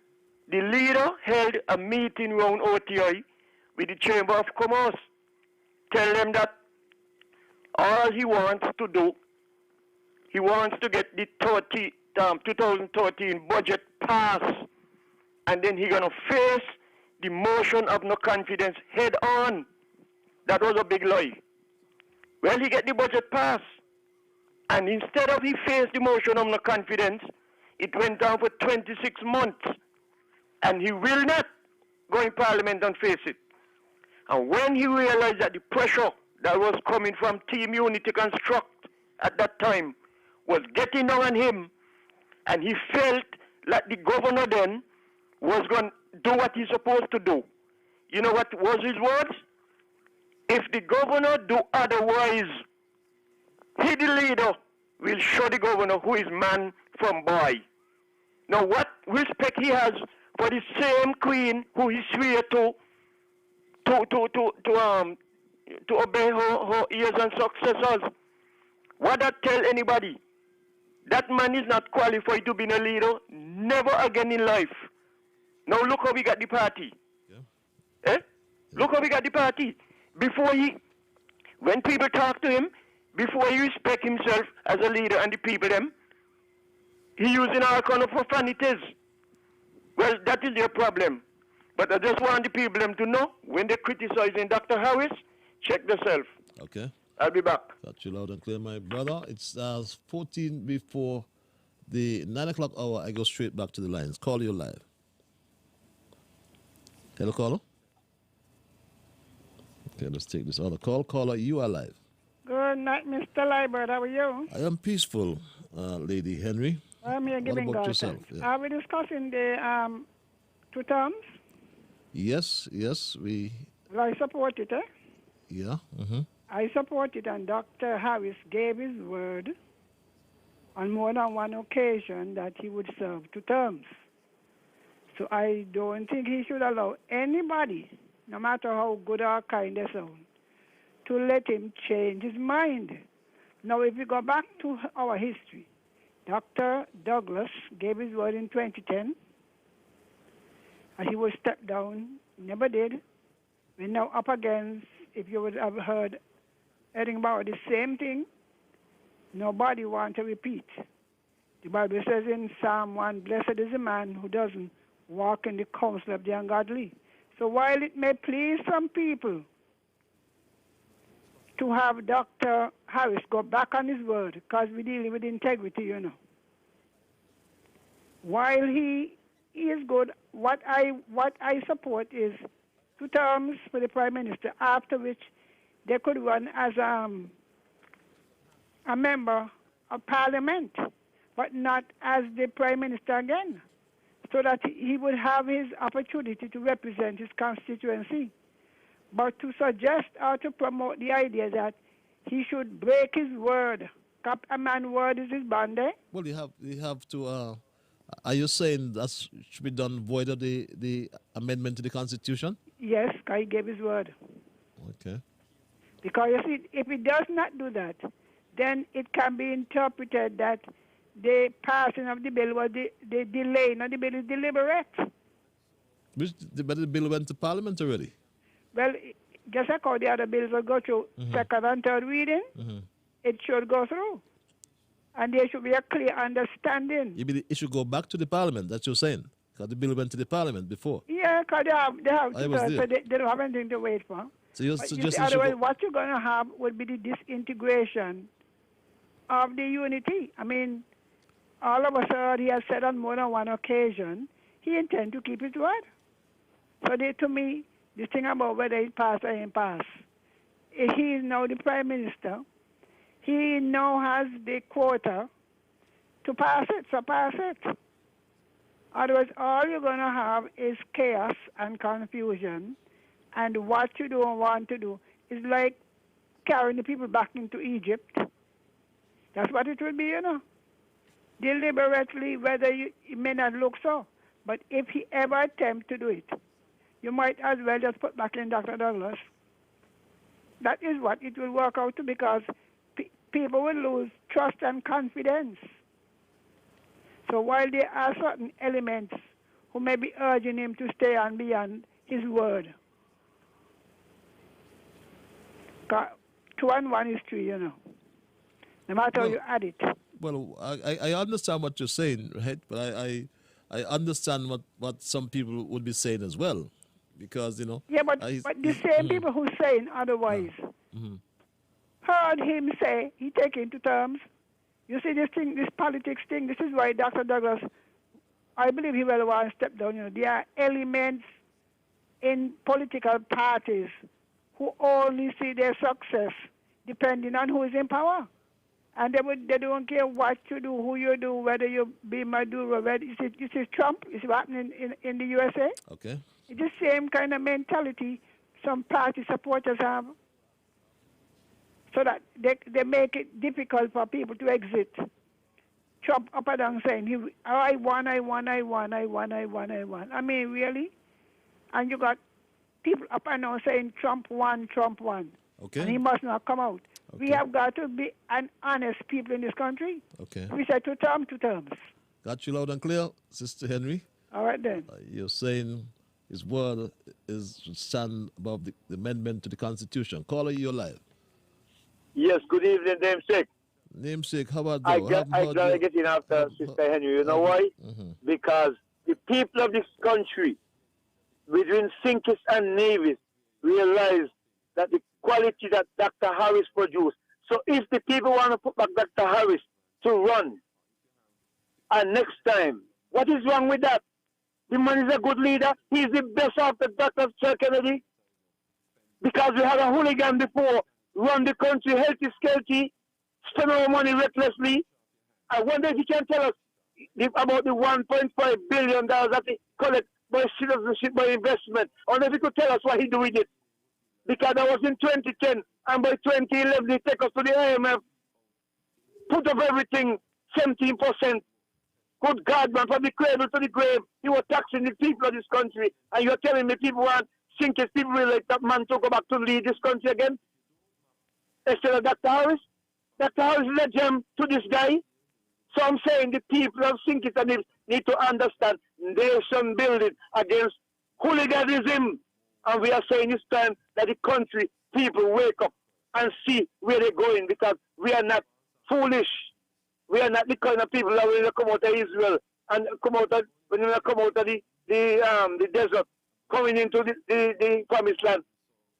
the leader held a meeting around OTI with the Chamber of Commerce. Tell them that all he wants to do, he wants to get the 2013 budget passed, and then he's going to face the motion of no confidence head on. That was a big lie. Well, he get the budget passed, and instead of he faced the motion of no confidence, it went on for 26 months, and he will not go in Parliament and face it. And when he realized that the pressure that was coming from Team Unity Construct at that time was getting down on him, and he felt like the governor then was going to do what he's supposed to do. You know what was his words? If the governor do otherwise, he, the leader, will show the governor who is man from boy. Now, what respect he has for the same queen who he swear to obey her ears and successors. What that tell anybody? That man is not qualified to be a leader, never again in life. Now look how we got the party. Yeah. Eh? Yeah. Look how we got the party. when people talk to him, before he respect himself as a leader and the people them, he using all kind of profanities. Well, that is their problem. But I just want the people them to know, when they're criticizing Dr. Harris, check themselves. Okay. I'll be back. Got you loud and clear, my brother. It's 14 before the 9 o'clock hour. I go straight back to the lines. Call you live. Hello, caller. Okay, let's take this other call. Caller, you are live. Good night, Mr. Liburd. How are you? I am peaceful, Lady Henry. I'm here What giving about God yourself? thanks. Yeah. Are we discussing the 2 terms? Yes, we. Well, I support it, eh? Yeah. Mm-hmm. I support it, and Dr. Harris gave his word on more than one occasion that he would serve 2 terms. So I don't think he should allow anybody, no matter how good or kind they sound, to let him change his mind. Now, if we go back to our history, Dr. Douglas gave his word in 2010, and he would step down. Never did. We're now up against, if you would have heard anything about the same thing, nobody wants to repeat. The Bible says in Psalm 1, blessed is the man who doesn't walk in the counsel of the ungodly. So while it may please some people to have Dr. Harris go back on his word, because we're dealing with integrity, you know. While he is good, what I support is 2 terms for the Prime Minister, after which they could run as a member of Parliament, but not as the Prime Minister again, so that he would have his opportunity to represent his constituency. But to suggest or to promote the idea that he should break his word, a man's word is his bond, eh? Well, you have to. Are you saying that should be done void of the amendment to the Constitution? Yes, he gave his word. Okay. Because you see, if he does not do that, then it can be interpreted that the passing of the bill was the delay, not the bill is deliberate. But the bill went to Parliament already. Well, just like how the other bills will go through second and third reading, it should go through. And there should be a clear understanding. You mean it should go back to the Parliament, that's what you're saying? Because the bill went to the Parliament before. Yeah, because they have I was there. so they don't have anything to wait for. So you're But suggesting otherwise, what you're going to have would be the disintegration of the unity. I mean, all of us heard he has said on more than one occasion he intends to keep his word. So to me, the thing about whether it pass or ain't pass, he is now the Prime Minister. He now has the quota to pass it, so pass it. Otherwise, all you're going to have is chaos and confusion, and what you don't want to do is like carrying the people back into Egypt. That's what it will be, you know. Deliberately, whether it may not look so, but if he ever attempt to do it, you might as well just put back in Dr. Douglas. That is what it will work out to, because people will lose trust and confidence. So while there are certain elements who may be urging him to stay on beyond his word, 2 and 1 is 3, you know. No matter how you add it. Well, I understand what you're saying, right? But I understand what some people would be saying as well. Because, you know... Yeah, but the same people who saying otherwise heard him say he taking 2 terms. You see this thing, this politics thing, this is why Dr. Douglas, I believe he will want to step down. You know, there are elements in political parties who only see their success depending on who is in power. And they don't care what you do, who you do, whether you be Maduro, whether this is Trump, is happening in the USA. Okay. It's the same kind of mentality some party supporters have. So that they make it difficult for people to exit. Trump up and down saying, I won. I mean, really? And you got people up and down saying Trump won. Okay. And he must not come out. Okay. We have got to be an honest people in this country. Okay. We said 2 terms. Got you loud and clear, Sister Henry. All right then. You're saying his word is to stand above the amendment to the Constitution. Caller, you're live. Yes, good evening, namesake. Namesake, how about I though? glad I get in after Sister Henry. You know why? Because the people of this country, between Sinkis and Navis, realize that the quality that Dr. Harris produced. So if the people want to put back Dr. Harris to run, and next time, what is wrong with that? The man is a good leader. He's the best after Dr. Sir Kennedy. Because we had a hooligan before, run the country healthy, skelty, spend our money recklessly. I wonder if you can tell us about the $1.5 billion that he collect by citizenship, by investment. I wonder if you could tell us what he do with it. Because that was in 2010, and by 2011 he take us to the IMF, put up everything 17%. Good God, man, from the cradle to the grave, he was taxing the people of this country. And you're telling me people want Sinkis, people really like that man to go back to lead this country again? Instead of Dr. Harris? Dr. Harris is a gem to this guy. So I'm saying the people of Sinkis and need to understand nation building against hooliganism. And we are saying it's time that the country people wake up and see where they're going, because we are not foolish. We are not the kind of people that will come out of Israel and come out of, when they come out of the desert, coming into the promised land,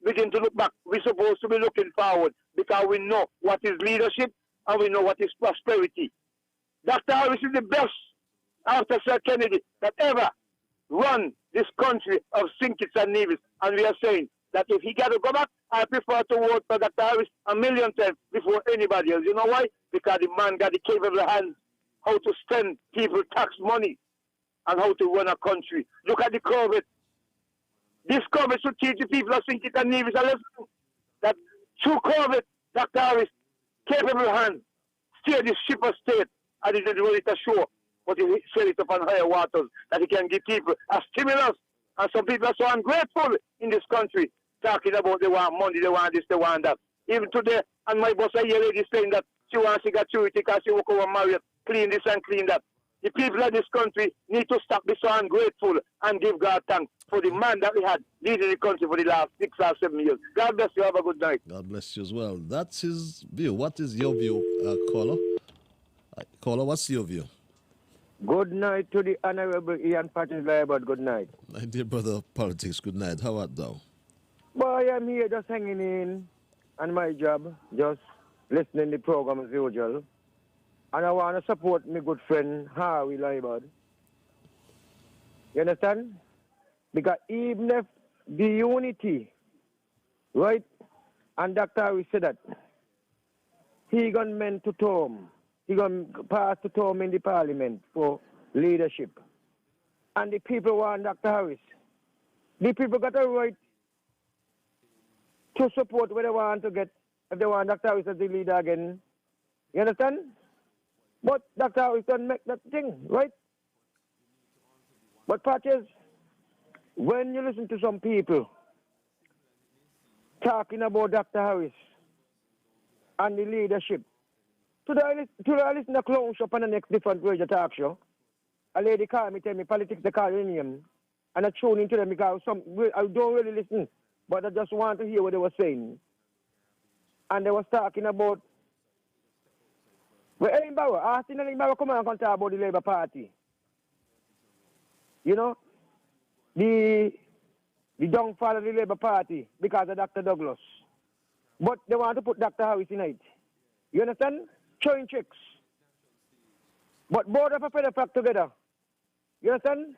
begin to look back. We're supposed to be looking forward, because we know what is leadership and we know what is prosperity. Dr. Harris is the best after Sir Kennedy that ever run this country of Sinkis and Nevis. And we are saying that if he got to go back, I prefer to vote for Dr. Harris a million times before anybody else. You know why? Because the man got the capable hands how to spend people tax money and how to run a country. Look at the COVID. This COVID should teach the people of Sinkis and Nevis a lesson that through COVID, Dr. Harris, capable hands, steer the ship of state, and he didn't run it ashore, but he sail it upon higher waters, that he can give people a stimulus. And some people are so ungrateful in this country, talking about they want money, they want this, they want that. Even today, and my boss, I hear lady saying that she wants to get security because she walk over Marriott, clean this and clean that. The people of this country need to stop being so ungrateful and give God thanks for the man that we had leading the country for the last 6 or 7 years. God bless you. Have a good night. God bless you as well. That's his view. What is your view, caller? Caller, what's your view? Good night to the Honorable Ian Patrick Liburd. Good night. My dear brother of politics, good night. How art thou? Boy, I'm here just hanging in on my job, just listening to the program as usual. And I want to support my good friend, Harvey Liburd. You understand? Because even if the unity, right, and Dr. Harris said that, he gonna meant to term. He gonna pass the term in the parliament for leadership. And the people want Dr. Harris. The people got a right to support what they want to get if they want Dr. Harris as the leader again. You understand? But Dr. Harris don't make that thing, right? But Patches, when you listen to some people talking about Dr. Harris and the leadership, to I listen to clown shop on the next different radio talk show, a lady called me, tell me politics, they call in him, and I tune into them because I don't really listen, but I just want to hear what they were saying. And they was talking about, well, Edinburgh, Austin and Edinburgh come and talk about the Labour Party. You know, the downfall of the Labour Party because of Dr. Douglas. But they want to put Dr. Harris in it. You understand? Showing tricks. But both of them are together. You understand?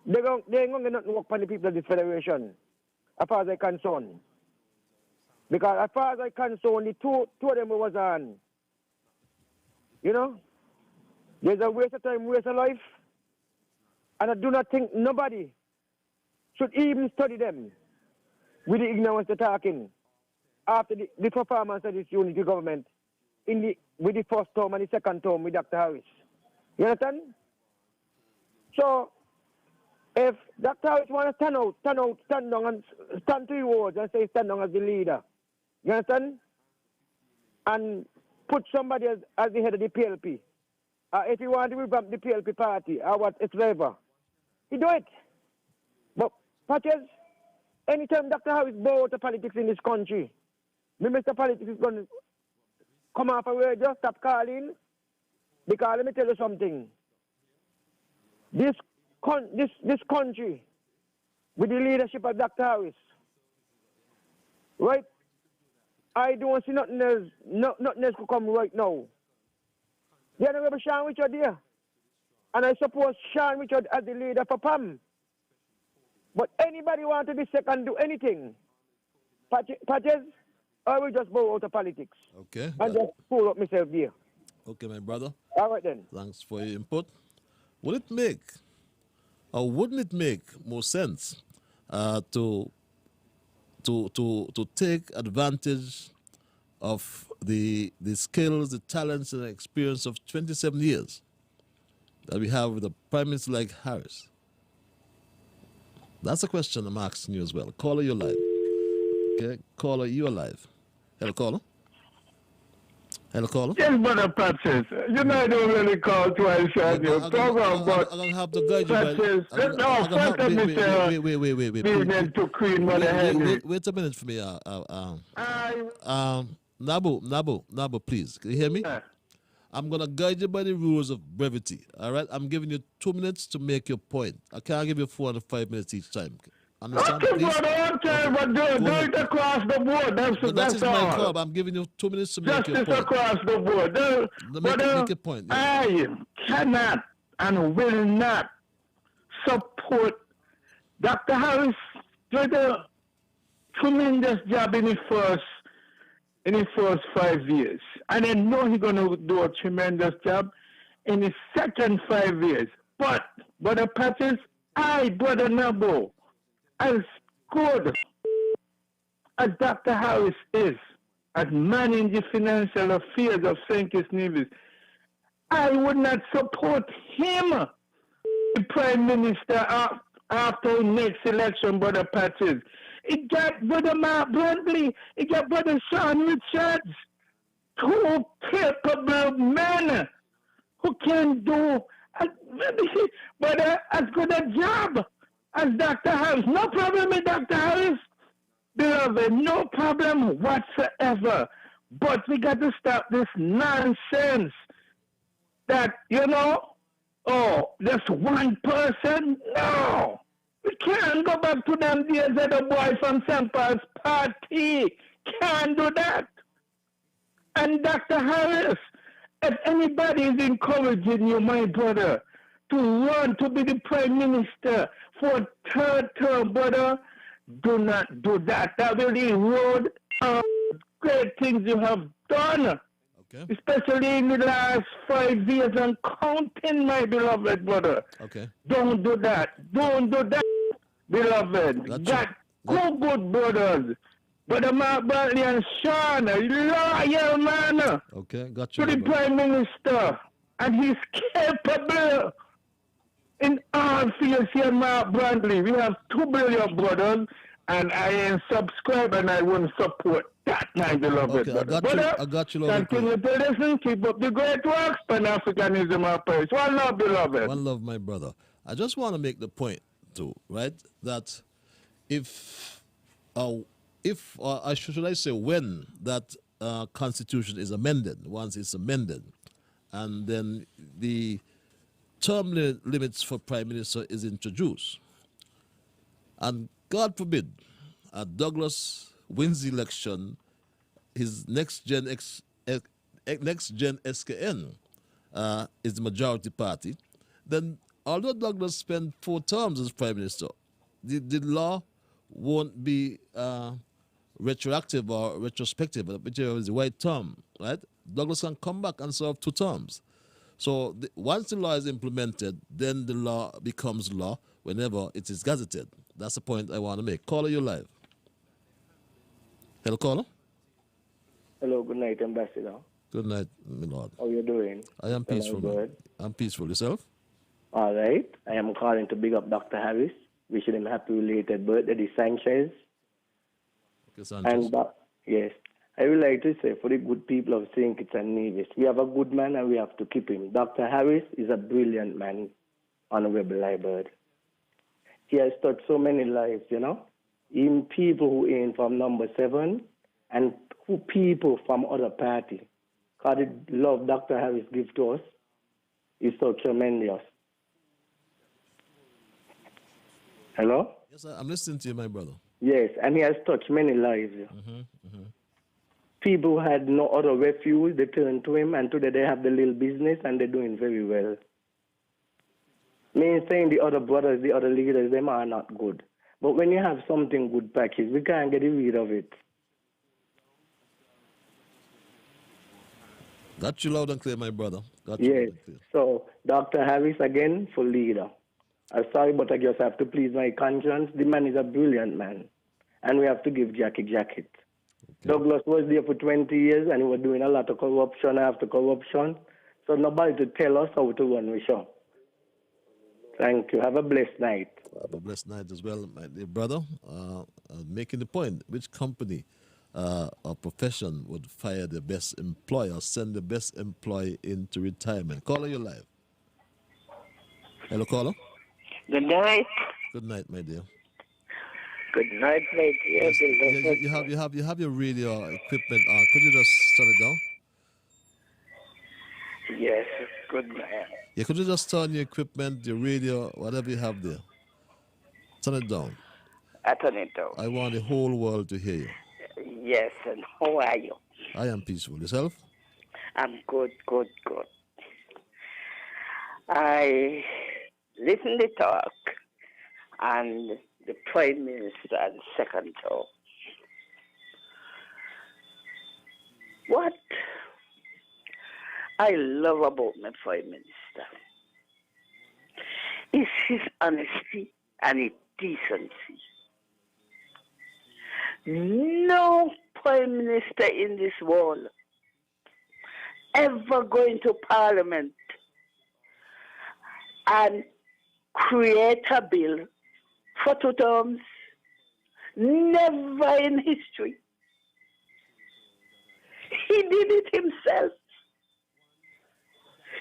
They ain't going to not work for the people of this federation, as far as I'm concerned. Because as far as I'm concerned, the two of them was on. You know? There's a waste of time, waste of life. And I do not think nobody should even study them with the ignorance they're talking after the performance of this unity government with the first term and the second term with Dr. Harris. You understand? So, if Dr. Harris wants to stand down and stand to your words and say stand down as the leader, you understand? And put somebody as the head of the PLP. If you want to revamp the PLP party or whatever, he do it. But Patches, anytime Dr. Harris go out to politics in this country, Mr. Politics is going to come off a radio, stop calling, because let me tell you something. This country, with the leadership of Dr. Harris, right? I don't see nothing else to come right now. The Honorable Sean Richard there. And I suppose Sean Richard as the leader for PAM. But anybody want to be second do anything, Patches, I will just go out of politics. Okay. And just pull up myself there. Okay, my brother. All right then. Thanks for your input. Would it make, or wouldn't it make more sense to take advantage of the skills, the talents, and the experience of 27 years that we have with a prime minister like Harris? That's a question I'm asking you as well. Caller, you're live. Okay, caller, you're live. Hello, caller. Hello, caller. Yes, Brother Patches. You know I don't really call twice on your program, but I'm going to have to guide you. Patches, first let me say, wait. to Queen Mother Henry. Wait a minute for me. Nabu, please. Can you hear me? I'm going to guide you by the rules of brevity. All right? I'm giving you 2 minutes to make your point. I can't give you 4 to 5 minutes each time. Understand, okay, please? brother, okay, but do it across the board. That's my all. call. I'm giving you 2 minutes to make your Justice point. across the board. Make a point. Yeah. I cannot and will not support Dr. Harris did a tremendous job in his first 5 years. And I know he's going to do a tremendous job in his second 5 years. But, Brother Patches, Brother Nabo, as good as Dr. Harris is at managing the financial affairs of St. Kitts Nevis, I would not support him, the Prime Minister, after the next election, Brother Patches. It got Brother Mark Bluntly, it got Brother Sean Richards, two capable men who can do as good a job as Dr. Harris. No problem with Dr. Harris, beloved, no problem whatsoever. But we got to stop this nonsense that, just one person. No. We can't go back to them days of the boy from St. Paul's party. Can't do that. And Dr. Harris, if anybody is encouraging you, my brother, to run to be the Prime Minister for a third term, brother, do not do that. That will erode great things you have done. Okay. Especially in the last 5 years and counting, my beloved brother. Okay. Don't do that. Don't do that, beloved. Got good brothers. Brother Mark Bradley and Sean, loyal man. Okay, got you. To the Prime Minister. And he's capable in all fields here, Mark Bradley. We have 2 billion brothers, and I am subscribed and I won't support that, my beloved brother. I got you. Continue to listen, keep up the great works, Pan-Africanism and Paris. One love, beloved. One love, my brother. I just want to make the point, too, right, that should I say when that constitution is amended, once it's amended, and then the term limits for prime minister is introduced, and God forbid, Douglas wins the election, his next gen SKN is the majority party, then although Douglas spent 4 terms as prime minister, the law won't be retroactive or retrospective, whichever is the right term, right? Douglas can come back and serve 2 terms. So once the law is implemented, then the law becomes law whenever it is gazetted. That's the point I want to make. Caller, you're live. Hello, caller. Hello, good night, Ambassador. Good night, my lord. How you doing? I am peaceful, man. I'm peaceful. Yourself? All right. I am calling to big up Dr. Harris. Wishing him happy related birthday, the Sanchez. Okay, Sanchez. And, yes, I would like to say for the good people of St. Kitts and Nevis, we have a good man and we have to keep him. Dr. Harris is a brilliant man, Honorable Liburd. he has touched so many lives, you know. Even people who ain't from number 7 and who people from other party. Because the love Dr. Harris gives to us is so tremendous. Hello? Yes, I'm listening to you, my brother. Yes, and he has touched many lives. People who had no other refuge, they turned to him, and today they have the little business, and they're doing very well. Me saying the other brothers, the other leaders, them are not good. But when you have something good packaged, we can't get rid of it. Got you loud and clear, my brother. Got you Yes. loud and clear. So, Dr. Harris, again, for leader. I'm sorry, but I just have to please my conscience. The man is a brilliant man. And we have to give Jackie jacket. Douglas was there for 20 years, and he was doing a lot of corruption after corruption. So nobody to tell us how to run the show. Thank you. Have a blessed night. Have a blessed night as well, my dear brother. Making the point, which company or profession would fire the best employee or send the best employee into retirement? Caller, you're live. Hello, caller. Good night. Good night, my dear. Good night, my dear. Yes, you have your radio equipment on. Could you just shut it down? Yes, good night. Yeah, could you just turn your equipment, your radio, whatever you have there? Turn it down. I turn it down. I want the whole world to hear you. Yes, and how are you? I am peaceful. Yourself? I'm good. I listen to talk and the Prime Minister and second talk. What I love about my Prime Minister is his honesty and his decency. No Prime Minister in this world ever going to Parliament and create a bill for 2 terms. Never in history. He did it himself.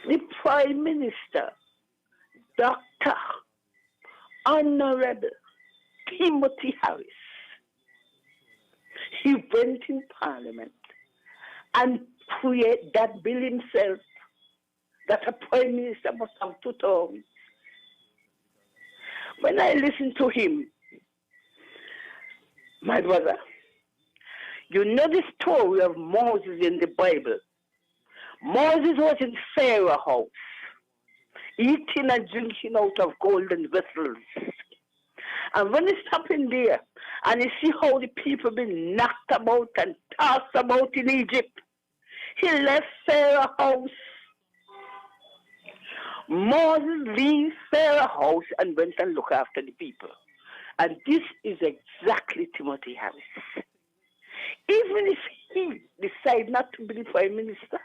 The Prime Minister, Dr. Honorable Timothy Harris, he went in Parliament and created that bill himself that a Prime Minister must have 2 terms. When I listen to him, my brother, you know the story of Moses in the Bible. Moses was in Pharaoh's house, eating and drinking out of golden vessels. And when he stopped in there, and he see how the people been knocked about and tossed about in Egypt, he left Pharaoh's house. Moses leaves Pharaoh's house and went and looked after the people. And this is exactly Timothy Harris. Even if he decide not to be the Prime Minister,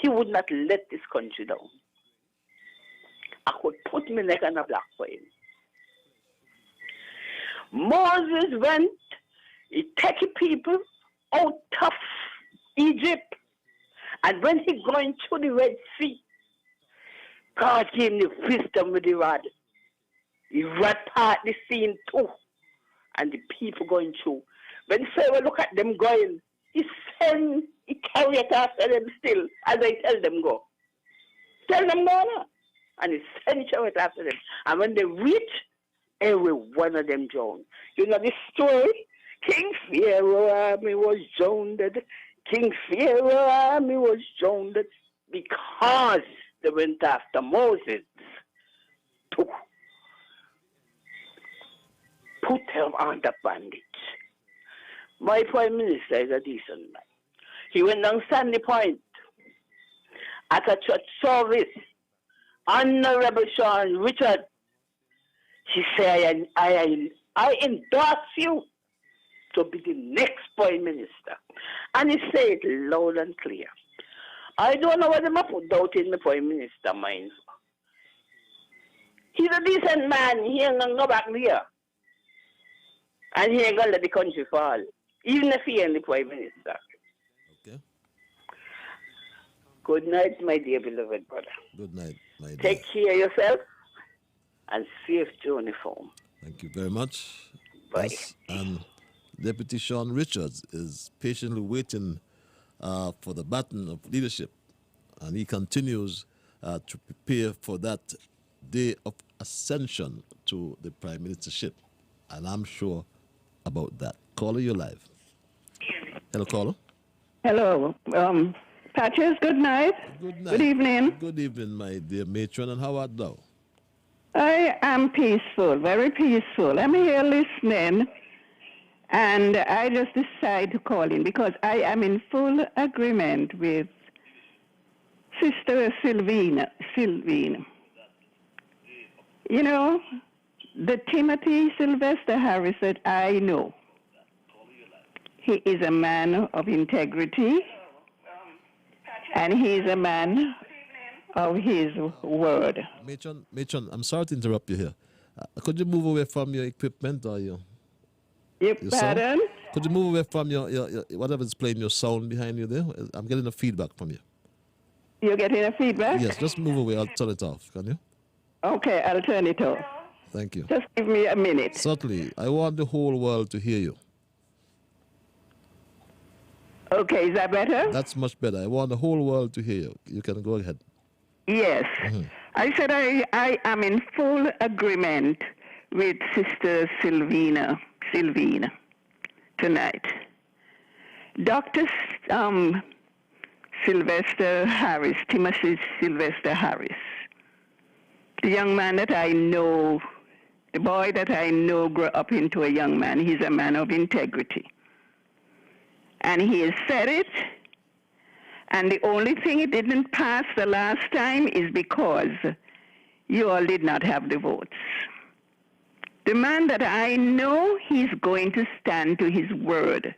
he would not let this country down. I could put my neck on a block for him. Moses went, he took the people out of Egypt, and when he going through the Red Sea, God gave him the wisdom with the rod. He rod part the sea in 2, and the people going through. When Pharaoh look at them going, he carry it after them still, as I tell them go. Tell them go now. And he send it after them. And when they reach, every one of them drowned. You know the story? King Pharaoh army was drowned. King Pharaoh army was drowned because they went after Moses to put him under bondage. My Prime Minister is a decent man. He went down Sandy Point at a church service. Honorable Sean Richard, he said, I endorse you to be the next Prime Minister. And he said it loud and clear. I don't know what they put doubt in the Prime Minister mind. He's a decent man. He ain't going to go back there. And he ain't going to let the country fall. Even if he ain't the Prime Minister. Okay. Good night, my dear beloved brother. Good night, my dear. Take care of yourself and safe journey home. Thank you very much. Bye. Yes, and Deputy Sean Richards is patiently waiting for the baton of leadership, and he continues to prepare for that day of ascension to the prime ministership, and I'm sure about that. Caller, you're live. Hello, caller. Hello. Patches, good night. Good night. Good evening. Good evening, my dear matron, and how art thou? I am peaceful, very peaceful. I'm here listening, and I just decided to call in because I am in full agreement with Sister Sylvine. You know, the Timothy Sylvester Harris that I know, he is a man of integrity, and he is a man of his word. Matron, I'm sorry to interrupt you here. Could you move away from your equipment or your Pardon? sound? Could you move away from your whatever's playing your sound behind you there? I'm getting a feedback from you. You're getting a feedback? Yes, just move away. I'll turn it off. Can you? Okay, I'll turn it off. Thank you. Just give me a minute. Certainly. I want the whole world to hear you. Okay, is that better? That's much better. I want the whole world to hear you. You can go ahead. Yes. Mm-hmm. I said I am in full agreement with Sister Sylvine tonight. Dr. Sylvester Harris, Timothy Sylvester Harris, the young man that I know, the boy that I know grew up into a young man. He's a man of integrity. And he has said it, and the only thing it didn't pass the last time is because you all did not have the votes. The man that I know, he's going to stand to his word.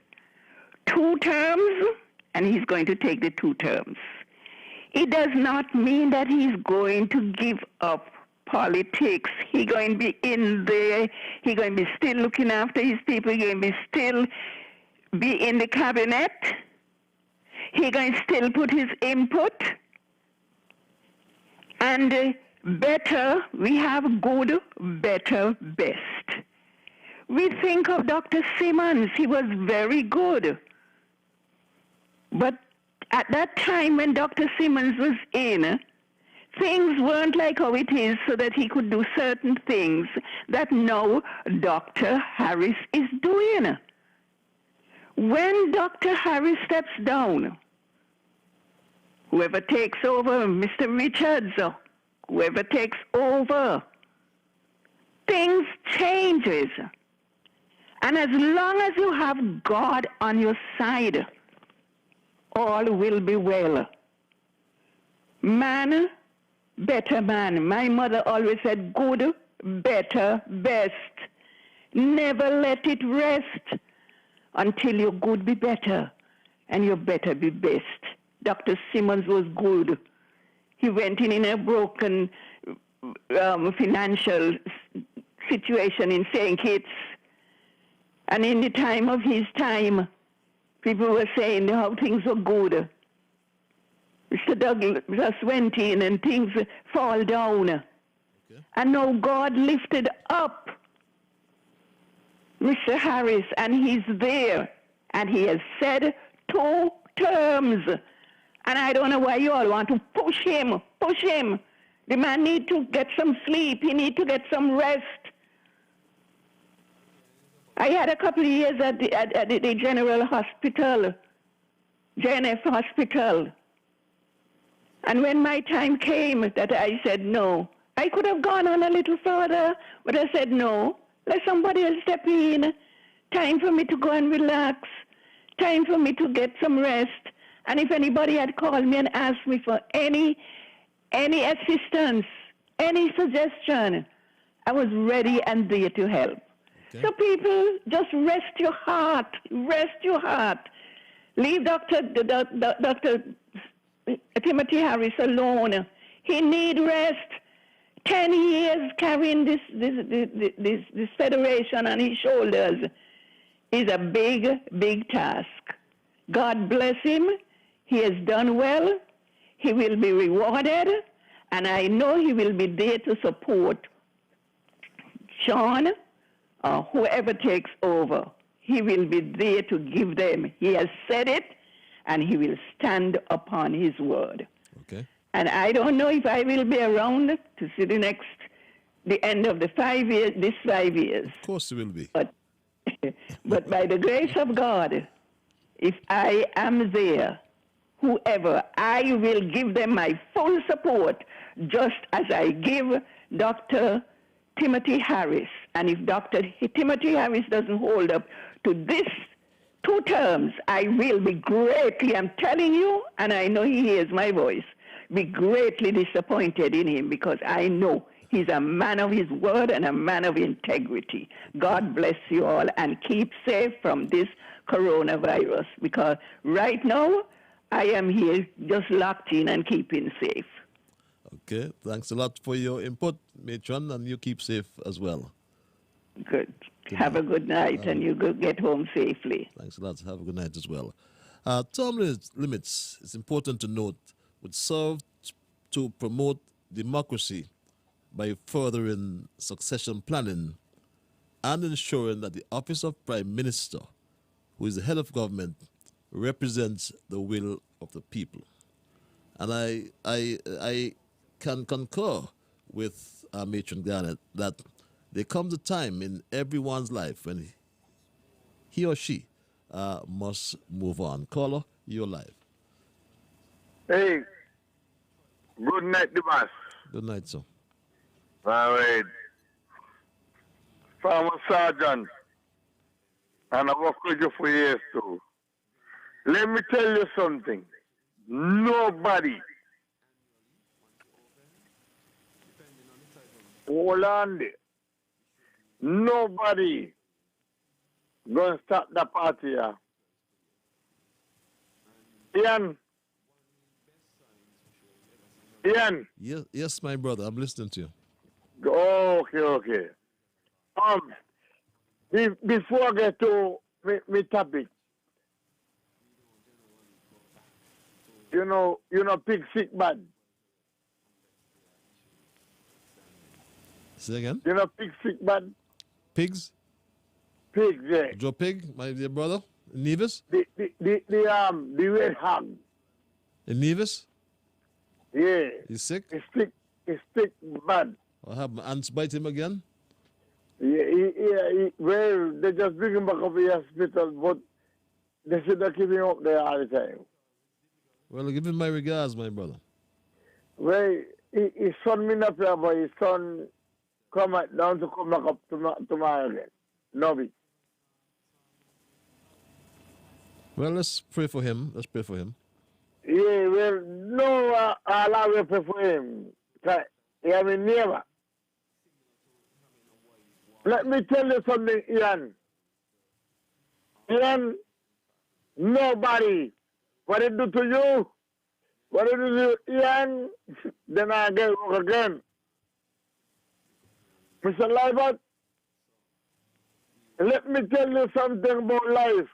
2 terms, and he's going to take the 2 terms. It does not mean that he's going to give up politics. He's going to be in there. He's going to be still looking after his people. He's going to be still be in the cabinet. He's going to still put his input. And better, we have good, better, best. We think of Dr. Simmons. He was very good. But at that time when Dr. Simmons was in, things weren't like how it is so that he could do certain things that now Dr. Harris is doing. When Dr. Harris steps down, whoever takes over, Mr. Richards, whoever takes over, things changes. And as long as you have God on your side, all will be well. Man, better man. My mother always said good, better, best. Never let it rest until your good be better and your better be best. Dr. Simmons was good. He went in a broken financial situation in St. Kitts. And in the time of his time, people were saying how things were good. Mr. Douglas went in and things fall down. Okay. And now God lifted up Mr. Harris, and he's there. And he has said 2 terms. And I don't know why you all want to push him. The man needs to get some sleep. He needs to get some rest. I had a couple of years at the General Hospital, JNF Hospital. And when my time came that I said no, I could have gone on a little further, but I said no. Let somebody else step in. Time for me to go and relax. Time for me to get some rest. And if anybody had called me and asked me for any assistance, any suggestion, I was ready and there to help. Okay. So people, just rest your heart. Rest your heart. Leave Dr. Timothy Harris alone. He needs rest. 10 years carrying this federation on his shoulders is a big, big task. God bless him. He has done well. He will be rewarded. And I know he will be there to support Sean whoever takes over, he will be there to give them. He has said it, and he will stand upon his word. Okay. And I don't know if I will be around to see the end of the 5 years, this 5 years. Of course you will be. But by the grace of God, if I am there, whoever, I will give them my full support, just as I give Dr. Timothy Harris. And if Dr. Timothy Harris doesn't hold up to this 2 terms, I will be greatly, I'm telling you, and I know he hears my voice, be greatly disappointed in him, because I know he's a man of his word and a man of integrity. God bless you all and keep safe from this coronavirus, because right now I am here just locked in and keeping safe. Okay, thanks a lot for your input, Matron, and you keep safe as well. Good. Have a good night, and you go get home safely. Thanks a lot. Have a good night as well. Term limits, it's important to note, would serve to promote democracy by furthering succession planning and ensuring that the office of Prime Minister, who is the head of government, represents the will of the people. And I can concur with Matron Garnett that there comes a time in everyone's life when he or she must move on. Caller, you're live. Hey, good night, the boss. Good night, sir. All right. Farmer Sergeant, and I work with you for years too. Let me tell you something. Nobody, hold on there. Nobody gonna stop the party here. Ian. Ian. Yes, my brother, I'm listening to you. Okay. Before I get to my topic, you know, pig sick bad. Say again? You know, pig sick bad. Pigs? Pigs, yeah. Joe Pig, my dear brother, in Nevis? The red hog. In Nevis? Yeah. He's sick? He's sick bad. I have my ants bite him again? Well, they just bring him back up to the hospital, but they should not keep him up there all the time. Well, give him my regards, my brother. Well, his son me not here, but his son come down to come back up tomorrow again. Novi. Well, let's pray for him. Yeah, well, no, I'll have pray for him. He have a neighbor. Let me tell you something, Ian. Ian, nobody. What it do to you? What it do to you, Ian? Then I get work again. Mr. Liburd, let me tell you something about life.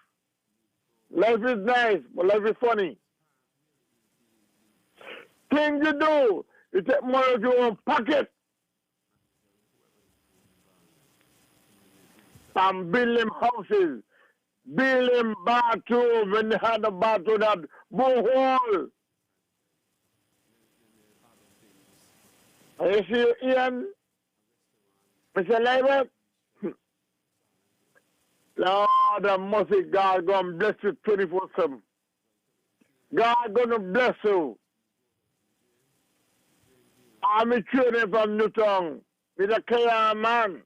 Life is nice, but life is funny. Things you do, you take more of your own pocket. And build them houses, build them bathroom when they had a bathroom that borehole. You see, Ian, Mr. Liburd, Lord of mercy, God gonna bless you 24/7. God gonna bless you. I'm a training from Newtown. He's a clear man.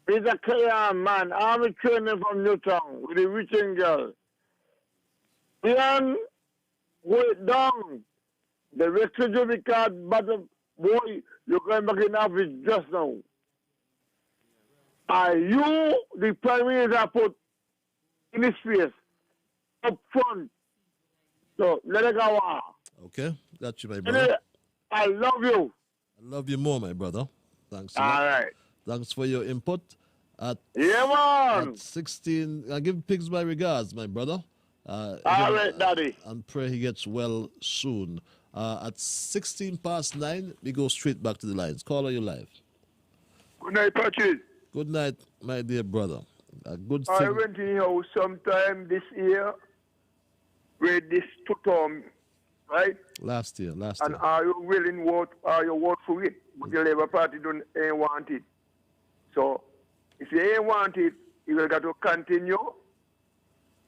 He's a clear man. I'm a training from Newtown with a reaching girl. Ian, wait down. The refugee card, but boy, you're going back in office just now. Are you the Prime Minister put in his face up front? So let it go on. Okay, got you, my brother. I love you. I love you more, my brother. Thanks a All lot. right. Thanks for your input. Yeah, man. At 16, I give Pigs my regards, my brother. All right, Daddy. And pray he gets well soon. At 16 past 9, we go straight back to the lines. Caller, you live. Good night, Patrick. Good night, my dear brother. A good I thing. went in your house sometime this year with this two-term, right? Last year. And are you willing vote? Are you vote for it? But the Labour Party ain't want it. So if you ain't want it, you will got to continue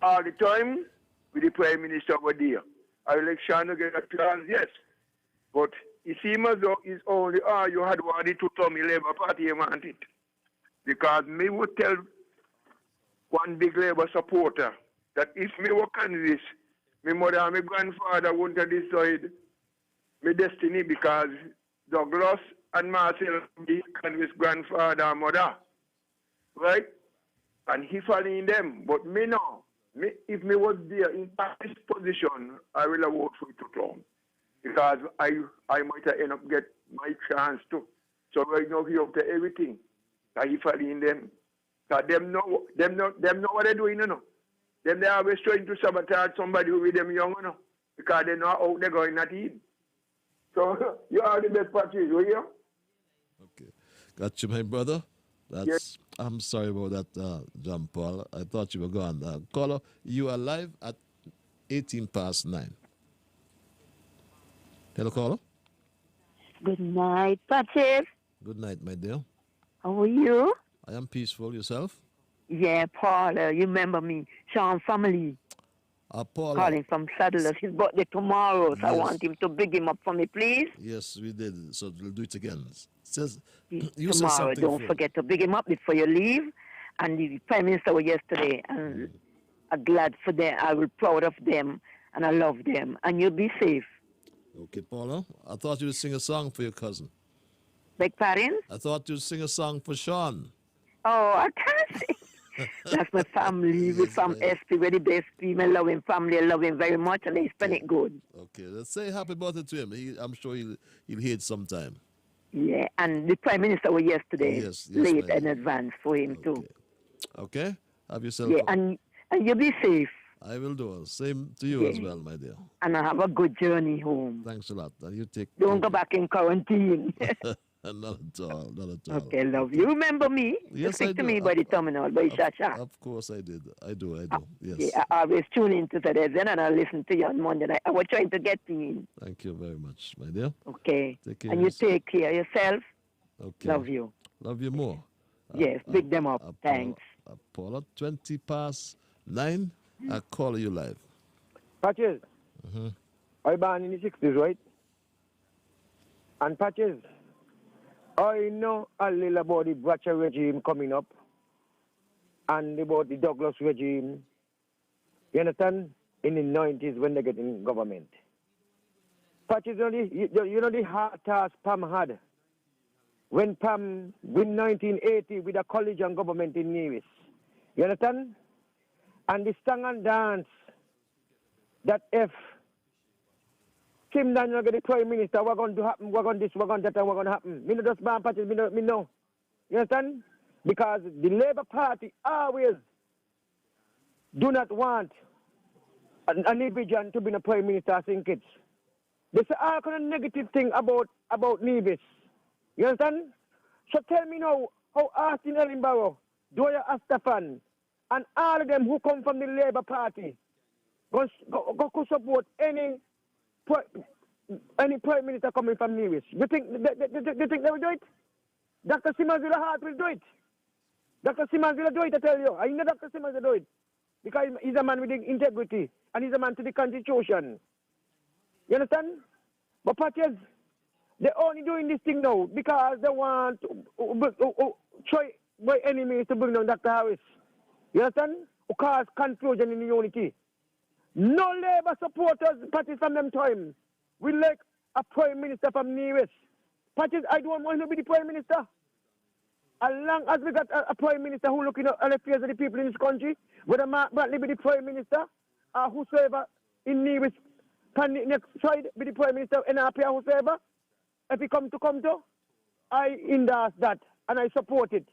all the time with the Prime Minister over there. Our election to get a chance, yes. But it seems as though it's only you had wanted to tell me Labour Party ain't want it. Because me would tell one big Labour supporter that if me were candidate, my mother and my grandfather wouldn't have decided my destiny because Douglas and Marcel the candidate's grandfather and mother. Right? And he following them. But me now, if me was there in this position, I will have voted for it to come. Because I might have end up get my chance too. So right now he up to everything. That he following them. Because them know what they're doing, you know. Them they always trying to sabotage somebody who with them young, you know. Because they know how they're going at it. So you are the best party, you hear? Got you, my brother. That's. Yes. I'm sorry about that, John Paul. I thought you were gone. Caller, you are live at 9:18. Hello, caller. Good night, Patrick. Good night, my dear. How are you? I am peaceful. Yourself? Yeah, Paula, you remember me, Sean family. Paula. Calling from Saddlers. His birthday tomorrow, so I Yes. want him to big him up for me, please. Yes, we did. So we'll do it again. Says you said Tomorrow, something. don't forget to big him up before you leave. And the Prime Minister was yesterday, and I'm glad for them. I was proud of them, and I love them. And you be safe. Okay, Paula. I thought you would sing a song for your cousin. Beg pardon? I thought you'd sing a song for Sean. Oh, I can't sing. That's my family. We're from SP. We're the best people. I love him family. I love him very much, and they spend it good. Okay, let's say happy birthday to him. I'm sure he'll hear it sometime. Yeah, and the Prime Minister was yesterday, Yes, late my in advance for him too. Okay? Have yourself Yeah, and you be safe, I will do. Same to you as Yeah. well, my dear. and I have a good journey home. Thanks a lot. And you take Don't go back in quarantine. not at all. Not at all. Okay, love you. Remember me? You Yes, speak I to do. me by the terminal, by Shasha. Of course I did. I do. Yes. Yeah, I always tune into Saturday and I listen to you on Monday night. I was trying to get in. Thank you very much, my dear. Okay. Take care And of you yourself. take care of yourself. Okay. Love you. Love you more. Yes, big them up. Thanks. Paula, 9:20. I call you live. Patches, I born in the 60s, right? And Patches, I know a little about the Bratcher regime coming up and about the Douglas regime, you understand, in the 90s when they get in government. Patches, you know the hard task Pam had when Pam win 1980 with a college and government in Nevis. You understand? And the song and dance that if Tim Daniel get the Prime Minister, what going to happen, what going to this, what going to that, and what going to happen. Me no just ban Patches, me know. You understand? Because the Labour Party always do not want an individual to be the Prime Minister, I think it's. They say all kind of negative thing about Nevis. You understand? So tell me now, how Austin Ellenborough, Doya Astafan, and all of them who come from the Labour Party go support any Prime Minister coming from Nevis. You think they will do it? Dr. Simmons with a heart will do it. Dr. Simmons will do it, I tell you. I know Dr. Simmons will do it. Because he's a man with integrity and he's a man to the Constitution. You understand? But Patches, they're only doing this thing now because they want to try by any means to bring down Dr. Harris. You understand? Who cause confusion in the unity. No Labour supporters, Patches, from them time. We like a Prime Minister from Nevis. Patches, I don't want to be the Prime Minister. As long as we got a Prime Minister who looking at the affairs of the people in this country, whether Mark Bradley be the Prime Minister or whosoever in Nevis can the next side be the Prime Minister, NRP or whosoever, if he come to, I endorse that and I support it.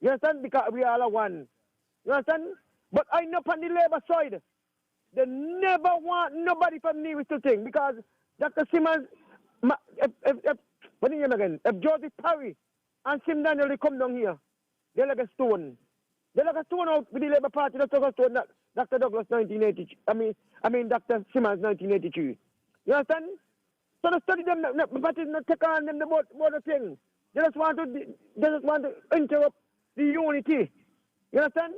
You understand? Because we all are one. You understand? But I know on the Labour side, they never want nobody from Nevis to think because Dr. Simmons, if Joseph Parry and Sim Daniel they come down here, They're like a stone. They're like a stone out with the Labour Party. That's like a stone. Dr. Douglas 1980. I mean Dr. Simmons 1983. You understand? So they study them, but it's not take on them about the thing. They just want to interrupt the unity. You understand?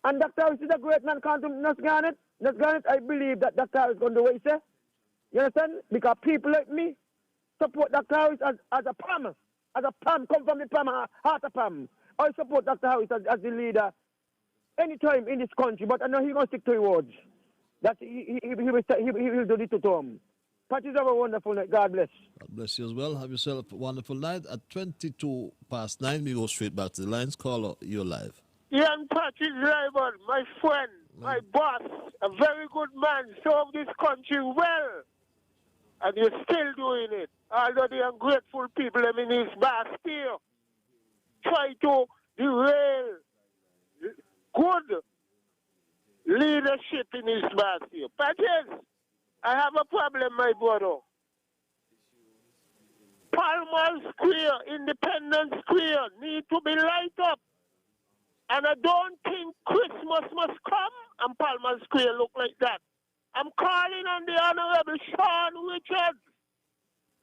And Dr. Harris is a great man, can't do Nasganet. I believe that Dr. Harris is going to do what he says. You understand? Because people like me support Dr. Harris as a PAM. As a PAM, come from the PAM, heart of PAM. I support Dr. Harris as the leader anytime in this country, but I know he's going to stick to his words. That he will do this to him. Patches, have a wonderful night. God bless. God bless you as well. Have yourself a wonderful night. At 9:22, we go straight back to the lines. Caller, you're live. Ian Patrick Liburd, my friend, my boss, a very good man, served this country well. And you're still doing it. Although the ungrateful people in his Bastille try to derail good leadership in his Bastille. Patches, I have a problem, my brother. Palmer Square, Independence Square, need to be light up. And I don't think Christmas must come and Palmer Square look like that. I'm calling on the Honorable Sean Richards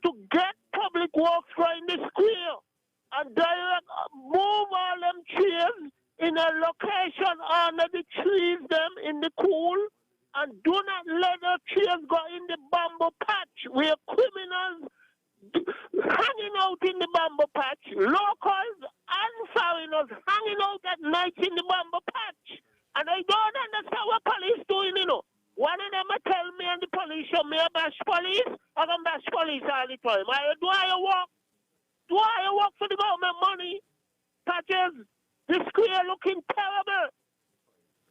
to get public works going the square and move all them trees in a location under the trees them in the cool, and do not let the trees go in the bamboo patch where criminals hanging out in the bamboo patch, locals and foreigners hanging out at night in the bamboo patch. And I don't understand what police doing, you know. One of them tell me and the police show me a bash police, I can bash police all the time. Do I work for the government money? Patches, the square looking terrible.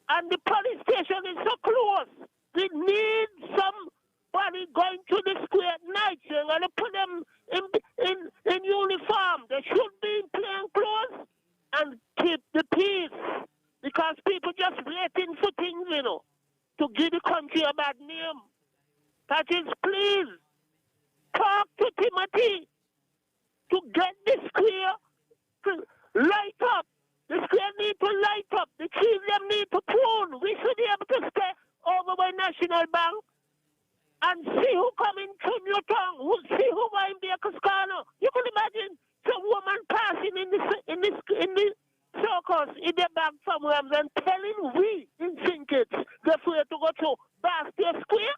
And the police station is so close. We need somebody going to the square at night and put them in uniform. They should be in plain clothes and keep the peace. Because people just waiting for things, you know, to give the country a bad name. Patches, please talk to Timothy to get the square to light up. The square need to light up. The trees them need to prune. We should be able to stay over by National Bank and see who coming to Newtown, see who going to be a Cascano. You can imagine some woman passing in the circus in the back somewhere and telling we in Sinkits they're afraid to go to Bastille Square.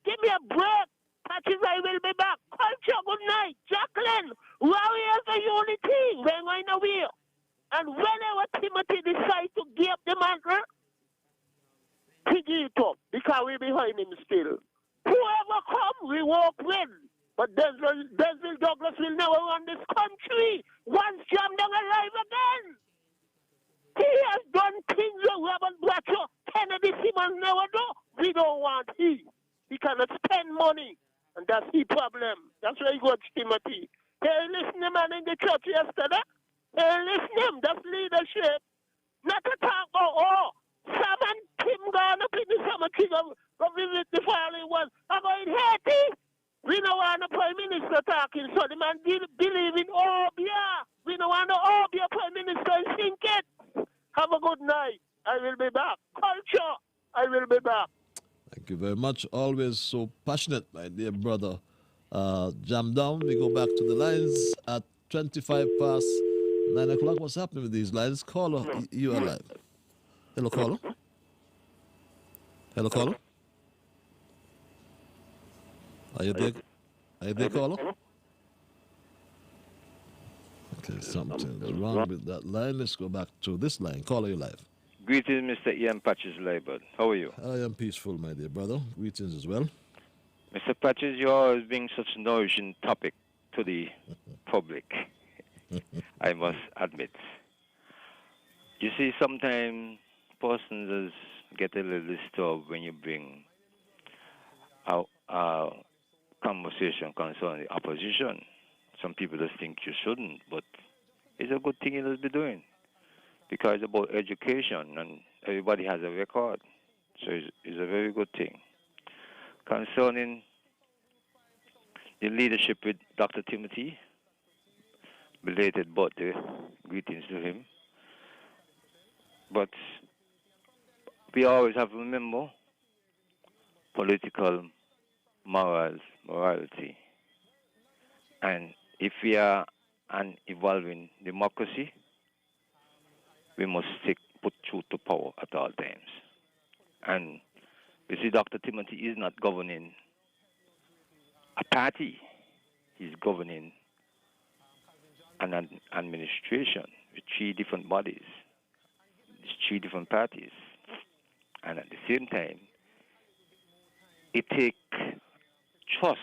Give me a break. Patches, I will be back. Culture, good night. Jacqueline, warriors of unity. We're going away. And whenever Timothy decides to give up the mantle, he give it up because we're behind him still. Whoever come, we walk with. But Denzel Douglas will never run this country once jammed down alive again. He has done things that Robert Bratcher, Kennedy Simmons never do. We don't want he. He cannot spend money. And that's the problem. That's why he got Timothy. Hey, listen to man in the church yesterday. Hey, listen to him. That's leadership. Not to talk about, Sam and Tim gone up in the cemetery go visit the fallen ones. I'm going Haiti. We don't want the Prime Minister talking, so the man believe in Obia. We don't want the Obia Prime Minister and think it. Have a good night. I will be back. Culture, I will be back. Thank you very much. Always so passionate, my dear brother. Jam down. We go back to the lines at 9:25. What's happening with these lines? Caller, you are live. Hello, caller. Hello, caller. Are you there? Are you there, caller? Okay, something's wrong with that line. Let's go back to this line. Caller, you live. Greetings, Mr. Ian Patches Liburd. How are you? I am peaceful, my dear brother. Greetings as well. Mr. Patches, you are always being such a nourishing topic to the public, I must admit. You see, sometimes persons get a little disturbed when you bring a conversation concerning the opposition. Some people just think you shouldn't, but it's a good thing you must be doing. Because it's about education, and everybody has a record. So it's a very good thing. Concerning the leadership with Dr. Timothy, belated birthday, greetings to him. But we always have to remember political morality. And if we are an evolving democracy, we must put truth to power at all times. And you see, Dr. Timothy is not governing a party. He's governing an administration with 3 different bodies, 3 different parties. And at the same time, it takes trust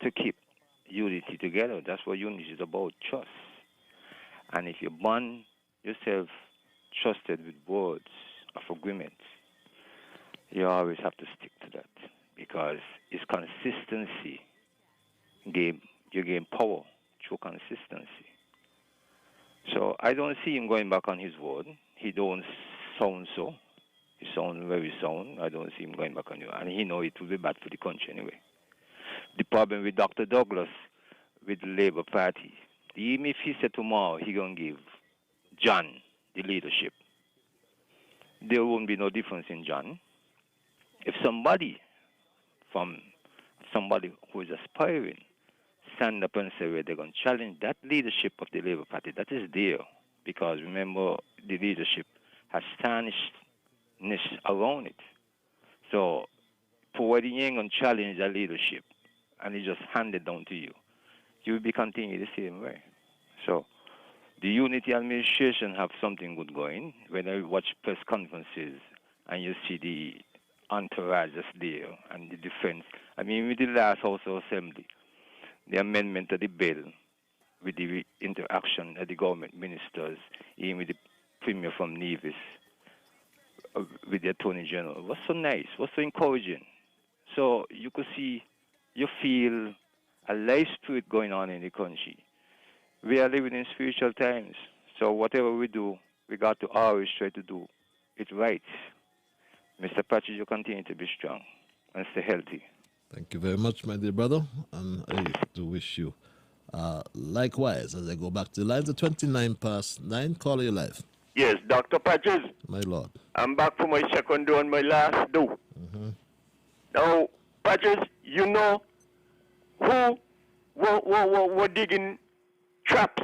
to keep unity together. That's what unity is about, trust. And if you bond yourself trusted with words of agreement, you always have to stick to that, because it's consistency. You gain power through consistency. So I don't see him going back on his word. He don't sound so. He sounds very sound. I don't see him going back on you. And he know it will be bad for the country anyway. The problem with Dr. Douglas, with the Labour Party, even if he said tomorrow he going to give John the leadership, there won't be no difference in John. If somebody who is aspiring stand up and say, well, they're going to challenge that leadership of the Labour Party, that is there. Because remember, the leadership has tarnishedness around it. So, providing you ain't going to challenge that leadership and it just handed down to you, you will be continuing the same way. So, the Unity administration have something good going. When I watch press conferences and you see the entourage that's there and the defense. I mean, with the last House of Assembly, the amendment of the bill with the interaction of the government ministers, even with the Premier from Nevis, with the Attorney General, was so nice, was so encouraging. So you could see, you feel a life spirit going on in the country. We are living in spiritual times. So whatever we do, we got to always try to do it right. Mr. Patrick, you continue to be strong and stay healthy. Thank you very much, my dear brother. And I do wish you likewise as I go back to the lines at 9:29. Call your life. Yes, Dr. Patches. My lord. I'm back for my second do and my last do. Mm-hmm. Now, Patches, you know who were digging traps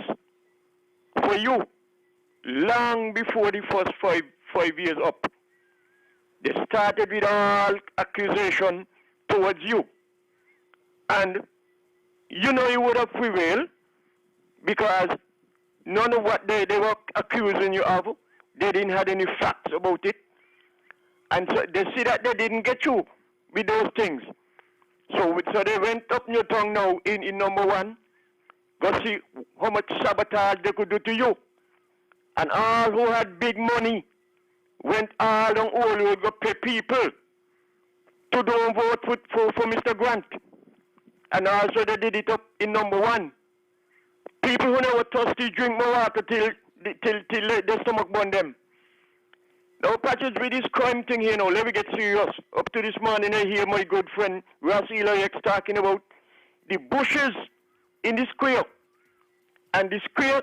for you long before the first five years up. They started with all accusation towards you. And you know you would have prevailed because none of what they were accusing you of, they didn't have any facts about it. And so they see that they didn't get you with those things. So they went up your tongue now in number one. Go see how much sabotage they could do to you. And all who had big money went all down all road go pay people to don't vote for Mr. Grant. And also they did it up in number one. People who never thirsty drink more water till their stomach burn them. Now, Patches, with this crime thing here now, let me get serious. Up to this morning, I hear my good friend Ross Eloyex talking about the bushes in the square. And the square,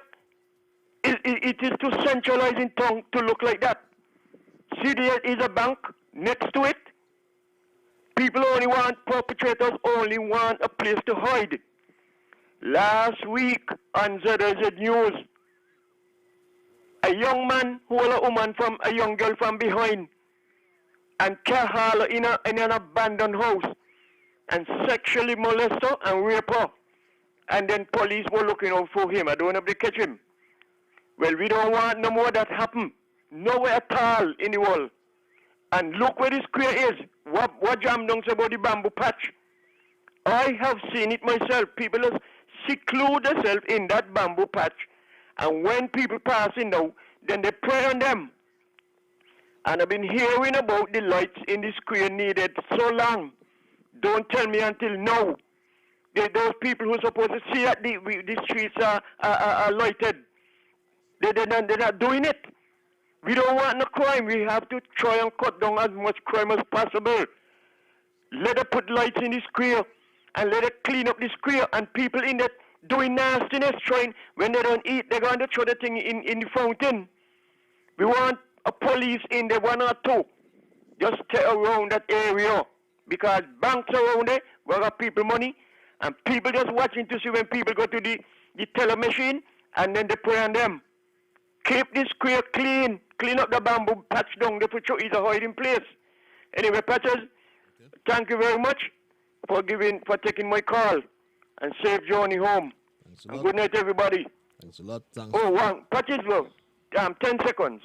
it is too centralized in town to look like that. See, there is a bank next to it. People perpetrators only want a place to hide. Last week on ZZ News, a young man hold a woman from a young girl from behind and carry her in an abandoned house and sexually molest her and rape her. And then police were looking out for him. I don't know if they catch him. Well, we don't want no more that happen. Nowhere at all in the world. And look where the square is. What jam don't say about the bamboo patch? I have seen it myself. People just seclude themselves in that bamboo patch. And when people passing now, then they pray on them. And I've been hearing about the lights in the square needed so long. Don't tell me until now. Those people who are supposed to see that the streets are lighted. They're not doing it. We don't want no crime. We have to try and cut down as much crime as possible. Let us put lights in the square and let us clean up the square. And people in that doing nastiness, trying, when they don't eat, they're going to throw the thing in the fountain. We want a police in there, one or two, just stay around that area. Because banks around there, we got people money, and people just watching to see when people go to the teller machine, and then they pray on them. Keep this square clean. Clean up the bamboo patch down there for sure is a hiding place. Anyway, Patches, thank you very much for taking my call and safe journey home. And good night, everybody. Thanks a lot. Thanks. Oh, one, Patches, bro. 10 seconds.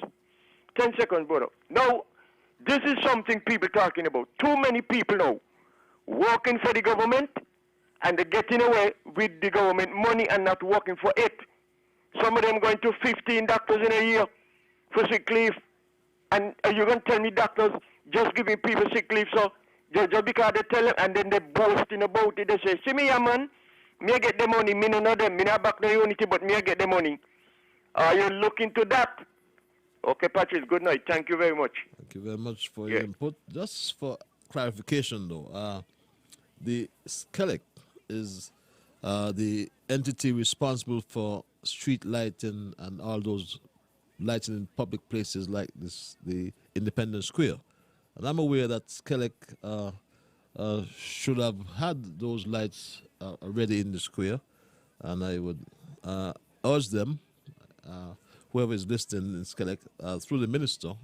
10 seconds, brother. Now, this is something people talking about. Too many people now working for the government and they're getting away with the government money and not working for it. Some of them going to 15 doctors in a year for sick leave. And are you going to tell me doctors just giving people sick leave so just because they tell them and then they boasting about it. They say, see me, yeah, man, me I get the money, me no know them, me not back the unity, but me I get the money. Are you looking to that? Okay, Patrick, good night. Thank you very much. Thank you very much for your input. Just for clarification, though, the SCELEC is the entity responsible for street lighting and all those lighting in public places like this, the Independence Square. And I'm aware that SCELEC should have had those lights already in the square, and I would urge them, whoever is listening in SCELEC, through the minister,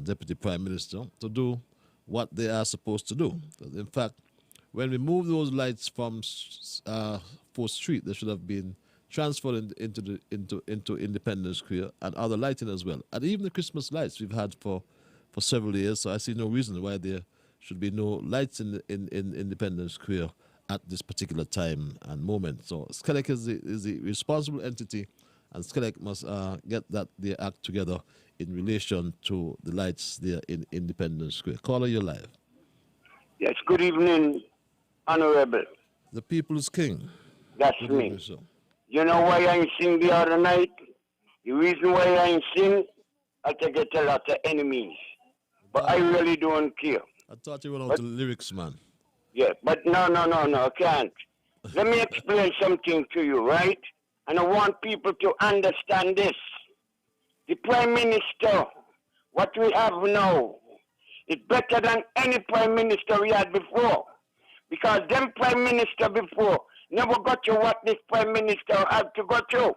Deputy Prime Minister, to do what they are supposed to do. In fact, when we move those lights from 4th Street, they should have been transferred into Independence Square and other lighting as well. And even the Christmas lights we've had for several years, so I see no reason why there should be no lights in Independence Square at this particular time and moment. So SCELEC is the responsible entity, and SCELEC must get their act together in relation to the lights there in Independence Square. Caller, you're live. Yes, good evening, Honorable. The People's King. That's Good me. evening, sir. You know why I ain't sing the other night? The reason why I ain't sing, I can get a lot of enemies. But I really don't care. I thought you went out to lyrics, man. Yeah, but no, I can't. Let me explain something to you, right? And I want people to understand this. The Prime Minister, what we have now, is better than any Prime Minister we had before. Because them Prime Minister before never got to what this Prime Minister had to go to.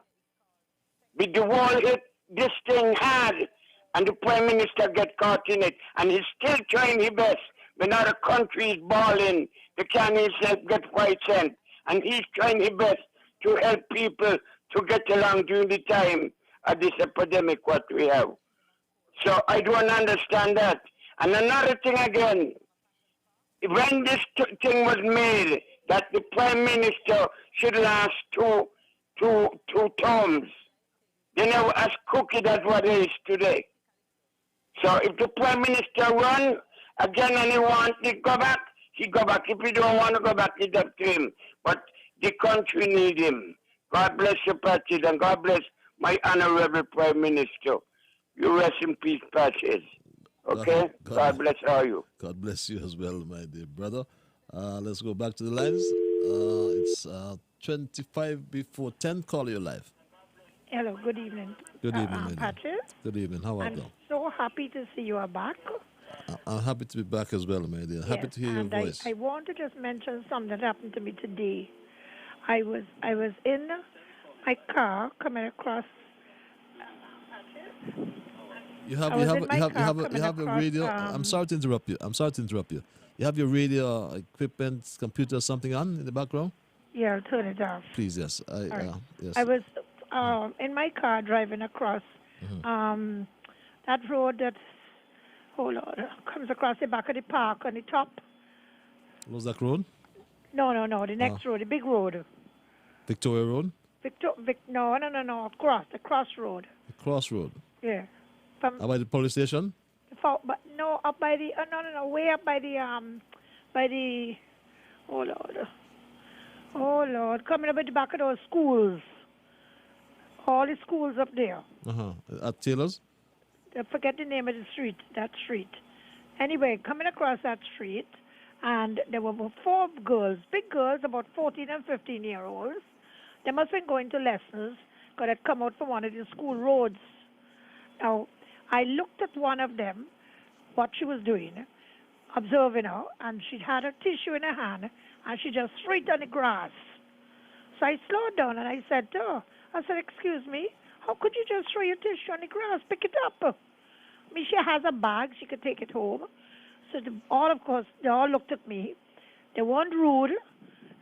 With the world hit this thing hard, and the Prime Minister get caught in it, and he's still trying his best. When other countries balling, they can't himself get 5 cents, and he's trying his best to help people to get along during the time of this epidemic what we have. So I don't understand that. And another thing again, when this thing was made, that the Prime Minister should last two terms, they never as crooked as what it is today. So if the Prime Minister run again and he wants to go back, he go back. If he don't want to go back, it's up to him. But the country need him. God bless you, Patches, and God bless my honorable Prime Minister. You rest in peace, Patches. Okay? God bless all you. God bless you as well, my dear brother. Let's go back to the lines. It's 25 before 10. Call you live. Hello, good evening. Good evening, lady. Patrick. Good evening. How are I'm you? so happy to see you are back. I'm happy to be back as well, my dear. Happy Yes, to hear your and voice. I want to just mention something that happened to me today. I was in my car coming across. You have a radio. I'm sorry to interrupt you. You have your radio equipment, computer, something on in the background? Yeah, I'll turn it off. Please, yes. Yes. I was in my car driving across that road that, oh Lord, comes across the back of the park on the top. Was that road? No, the next road, the big road. Victoria Road? No, across, the crossroad. The crossroad? Yeah. By the police station? But no, up by the, way up by the, oh Lord, coming up at the back of those schools. All the schools up there. At Taylor's? I forget the name of the street, that street. Anyway, coming across that street, and there were 4 girls, big girls, about 14 and 15-year-olds. They must have been going to lessons, because they'd come out from one of the school roads. Now, I looked at one of them, what she was doing, observing her, and she had a tissue in her hand, and she just threw it on the grass. So I slowed down and I said to her, I said, excuse me, how could you just throw your tissue on the grass? Pick it up. I mean, she has a bag, she could take it home. So of course, they all looked at me. They weren't rude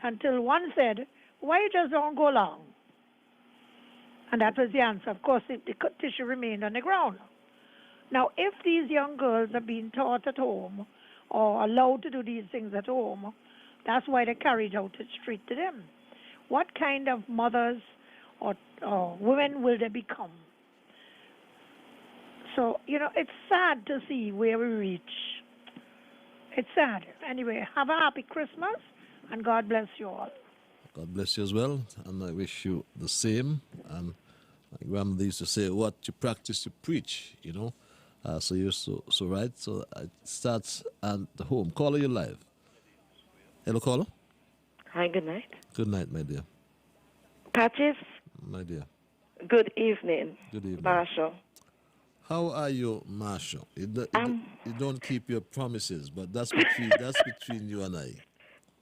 until one said, why you just don't go along? And that was the answer. Of course, the tissue remained on the ground. Now, if these young girls are being taught at home or allowed to do these things at home, that's why they carried out the street to them. What kind of mothers or women will they become? So, it's sad to see where we reach. It's sad. Anyway, have a happy Christmas, and God bless you all. God bless you as well, and I wish you the same. And my grandmother used to say, what you practice, you preach, So you're so right. So it starts at the home. Caller, you live. Hello, caller. Hi, good night. Good night, my dear. Patches. My dear. Good evening. Good evening. Marshall. How are you, Marshall? You don't keep your promises, but that's between you and I.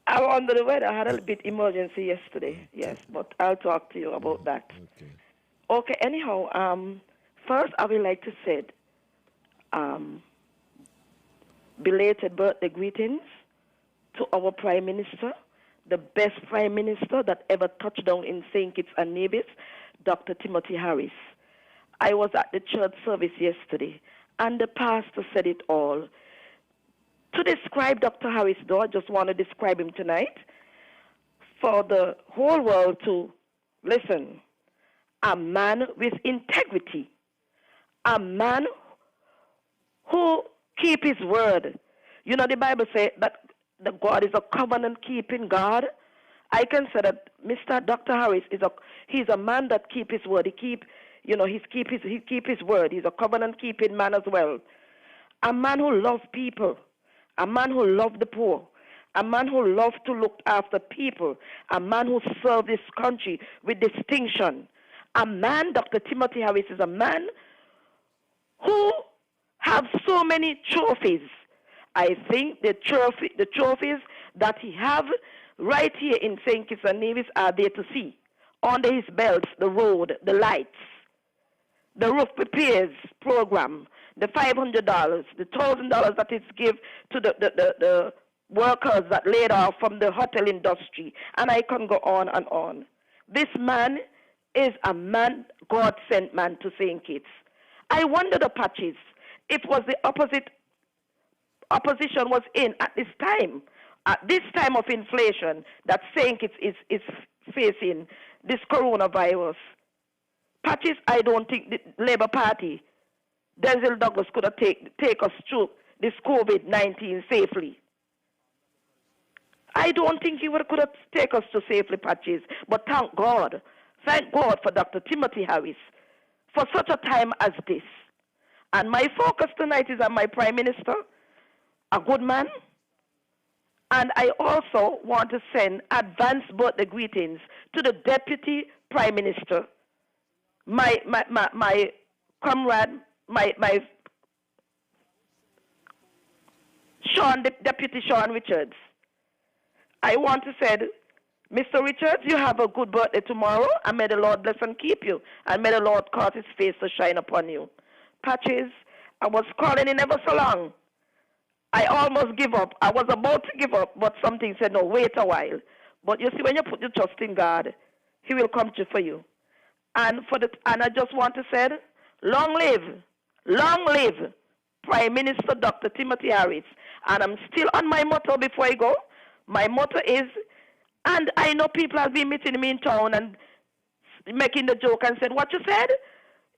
I'm under the weather. I had a bit emergency yesterday. Yes, but I'll talk to you about that. Okay. Anyhow, first I would like to say belated birthday greetings to our Prime Minister, the best Prime Minister that ever touched down in St. Kitts and Nevis, Dr. Timothy Harris. I was at the church service yesterday, and the pastor said it all. To describe Dr. Harris, though, I just want to describe him tonight, for the whole world to listen. A man with integrity, a man who keep his word. The Bible says that the God is a covenant-keeping God. I can say that Mr. Dr. Harris he's a man that keep his word. He keep his word. He's a covenant-keeping man as well. A man who loves people. A man who loves the poor. A man who loves to look after people. A man who serves this country with distinction. A man, Dr. Timothy Harris, is a man who have so many trophies. I think the trophies that he have right here in St. Kitts and Nevis are there to see. Under his belts, the road, the lights, the roof repairs program, the $500, the $1,000 that is given to the workers that laid off from the hotel industry, and I can go on and on. This man is a man, God-sent man to St. Kitts. I wonder the Patches, it was the opposition was in at this time of inflation that St. Kitts is facing this coronavirus. Patches, I don't think the Labour Party, Denzel Douglas could have take us through this COVID-19 safely. I don't think he could have taken us to safely, Patches. But thank God for Dr. Timothy Harris for such a time as this. And my focus tonight is on my Prime Minister, a good man. And I also want to send advanced birthday greetings to the Deputy Prime Minister, my comrade, my Deputy Sean Richards. I want to say, Mr. Richards, you have a good birthday tomorrow, and may the Lord bless and keep you, and may the Lord cause his face to shine upon you. Patches, I was calling in ever so long. I almost give up. I was about to give up, but something said, no, wait a while. But you see, when you put your trust in God, he will come through for you. And I just want to say, long live Prime Minister Dr. Timothy Harris. And I'm still on my motto before I go. My motto is, and I know people have been meeting me in town and making the joke and said, what you said?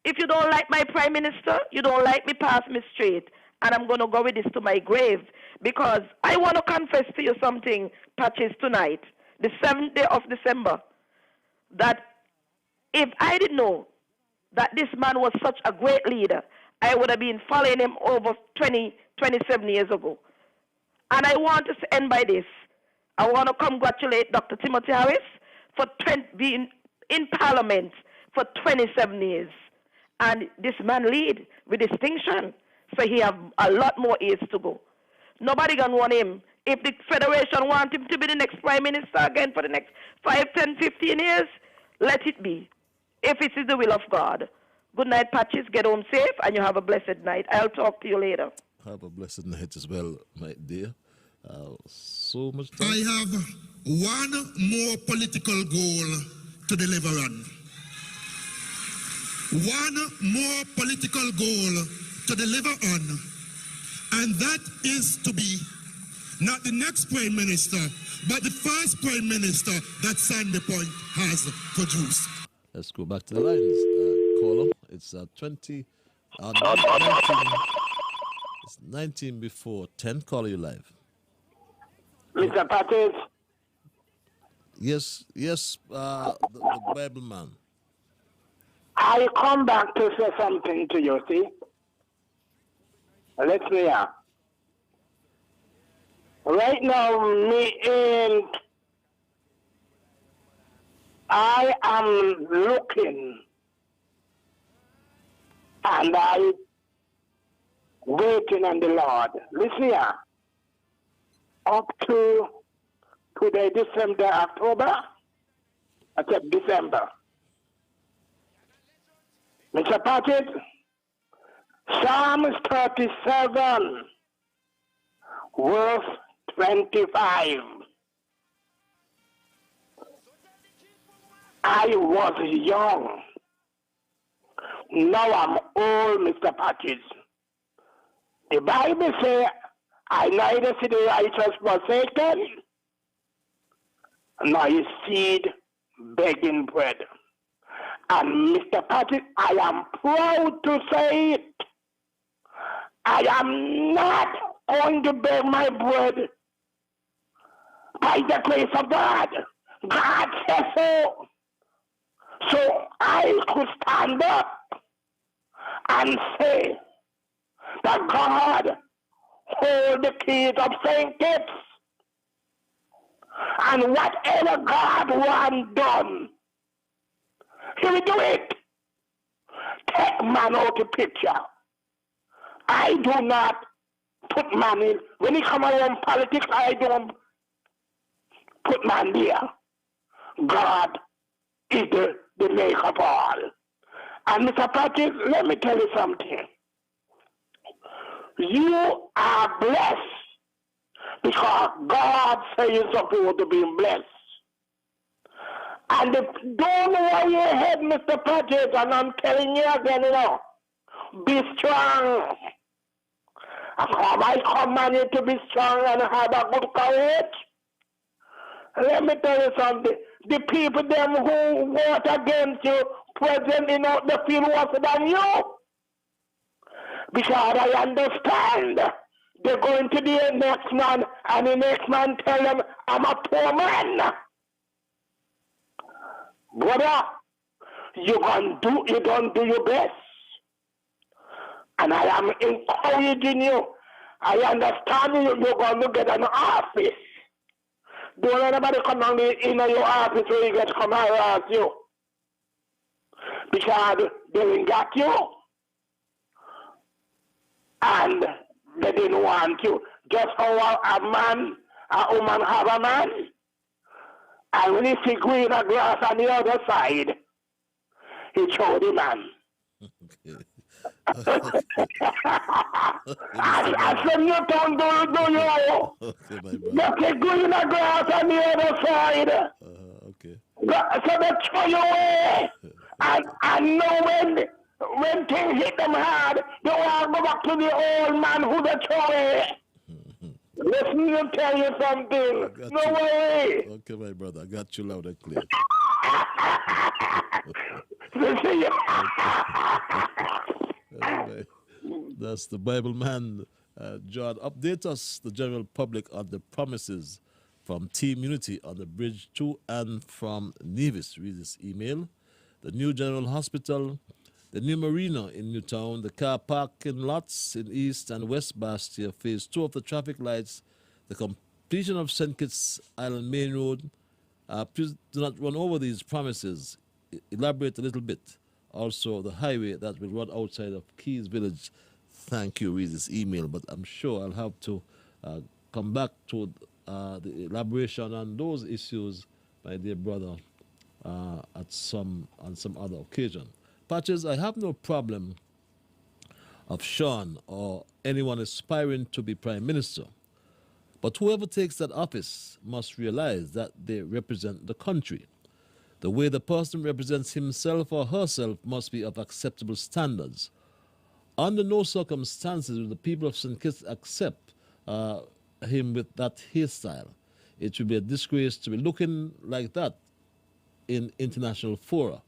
If you don't like my Prime Minister, you don't like me, pass me straight. And I'm going to go with this to my grave, because I want to confess to you something, Patches, tonight, the 7th day of December, that if I didn't know that this man was such a great leader, I would have been following him over 27 years ago. And I want to end by this. I want to congratulate Dr. Timothy Harris for being in Parliament for 27 years. And this man lead with distinction. So he have a lot more years to go. Nobody gonna want him. If the Federation want him to be the next Prime Minister again for the next 5, 10, 15 years, let it be. If it is the will of God. Good night, Patches. Get home safe, and you have a blessed night. I'll talk to you later. Have a blessed night as well, my dear. So much time. I have one more political goal to deliver on. One more political goal to deliver on. And that is to be not the next Prime Minister, but the first Prime Minister that Sandy Point has produced. Let's go back to the lines. Caller, it's 19, it's 19 before 10. Caller, you live. Mr. Pattis. Yes, the Bible man. I come back to say something to you, see? Let's hear. Right now, I am looking and I waiting on the Lord. Listen here. Up to today, December, October, I said December. Mr. Patrick, Psalms 37, verse 25. I was young. Now I'm old, Mr. Patches. The Bible says, I neither see the righteous forsaken, nor his seed begging bread. And Mr. Patrick, I am proud to say it. I am not going to beg my bread by the grace of God. God says so. So I could stand up and say that God hold the keys of St. Kitts. And whatever God wants done, he will do it. Take man out of the picture. I do not put man in. When he come around politics, I don't put man there. God is the maker of all. And Mr. Patrick, let me tell you something. You are blessed because God says you're supposed to be blessed. And don't worry your head, Mr. Patrick, and I'm telling you again, be strong. I command you to be strong and have a good courage. Let me tell you something. The people them who vote against you present in the field worse than you. Because I understand they're going to the next man and the next man tell them, I'm a poor man. Brother, you don't do your best. And I am encouraging you. I understand you're going to get an office. Don't let anybody come on in your office where you get to come harass you. Because they didn't got you. And they didn't want you. Just how a woman have a man. And when he see green grass on the other side, he throw the man. I said, you don't do you. You see green grass on the other side. So they throw you away. And know when things hit them hard, they want to go back to the old man who they throw away. Listen, me tell you something. No way. Okay, my brother, I got you loud and clear. Anyway, that's the Bible man. John, update us, the general public, on the promises from Team Unity on the bridge to and from Nevis. Read this email. The new General Hospital, the new marina in Newtown, the car parking lots in East and West Bastia, phase 2 of the traffic lights, the completion of St. Kitts Island Main Road. Please do not run over these promises. Elaborate a little bit also the highway that will run outside of Keys Village. Thank you, read this email, but I'm sure I'll have to come back to the elaboration on those issues, my dear brother, on some other occasion. Patches, I have no problem of Sean or anyone aspiring to be prime minister, but whoever takes that office must realize that they represent the country. The way the person represents himself or herself must be of acceptable standards. Under no circumstances will the people of St. Kitts accept him with that hairstyle. It would be a disgrace to be looking like that in international fora.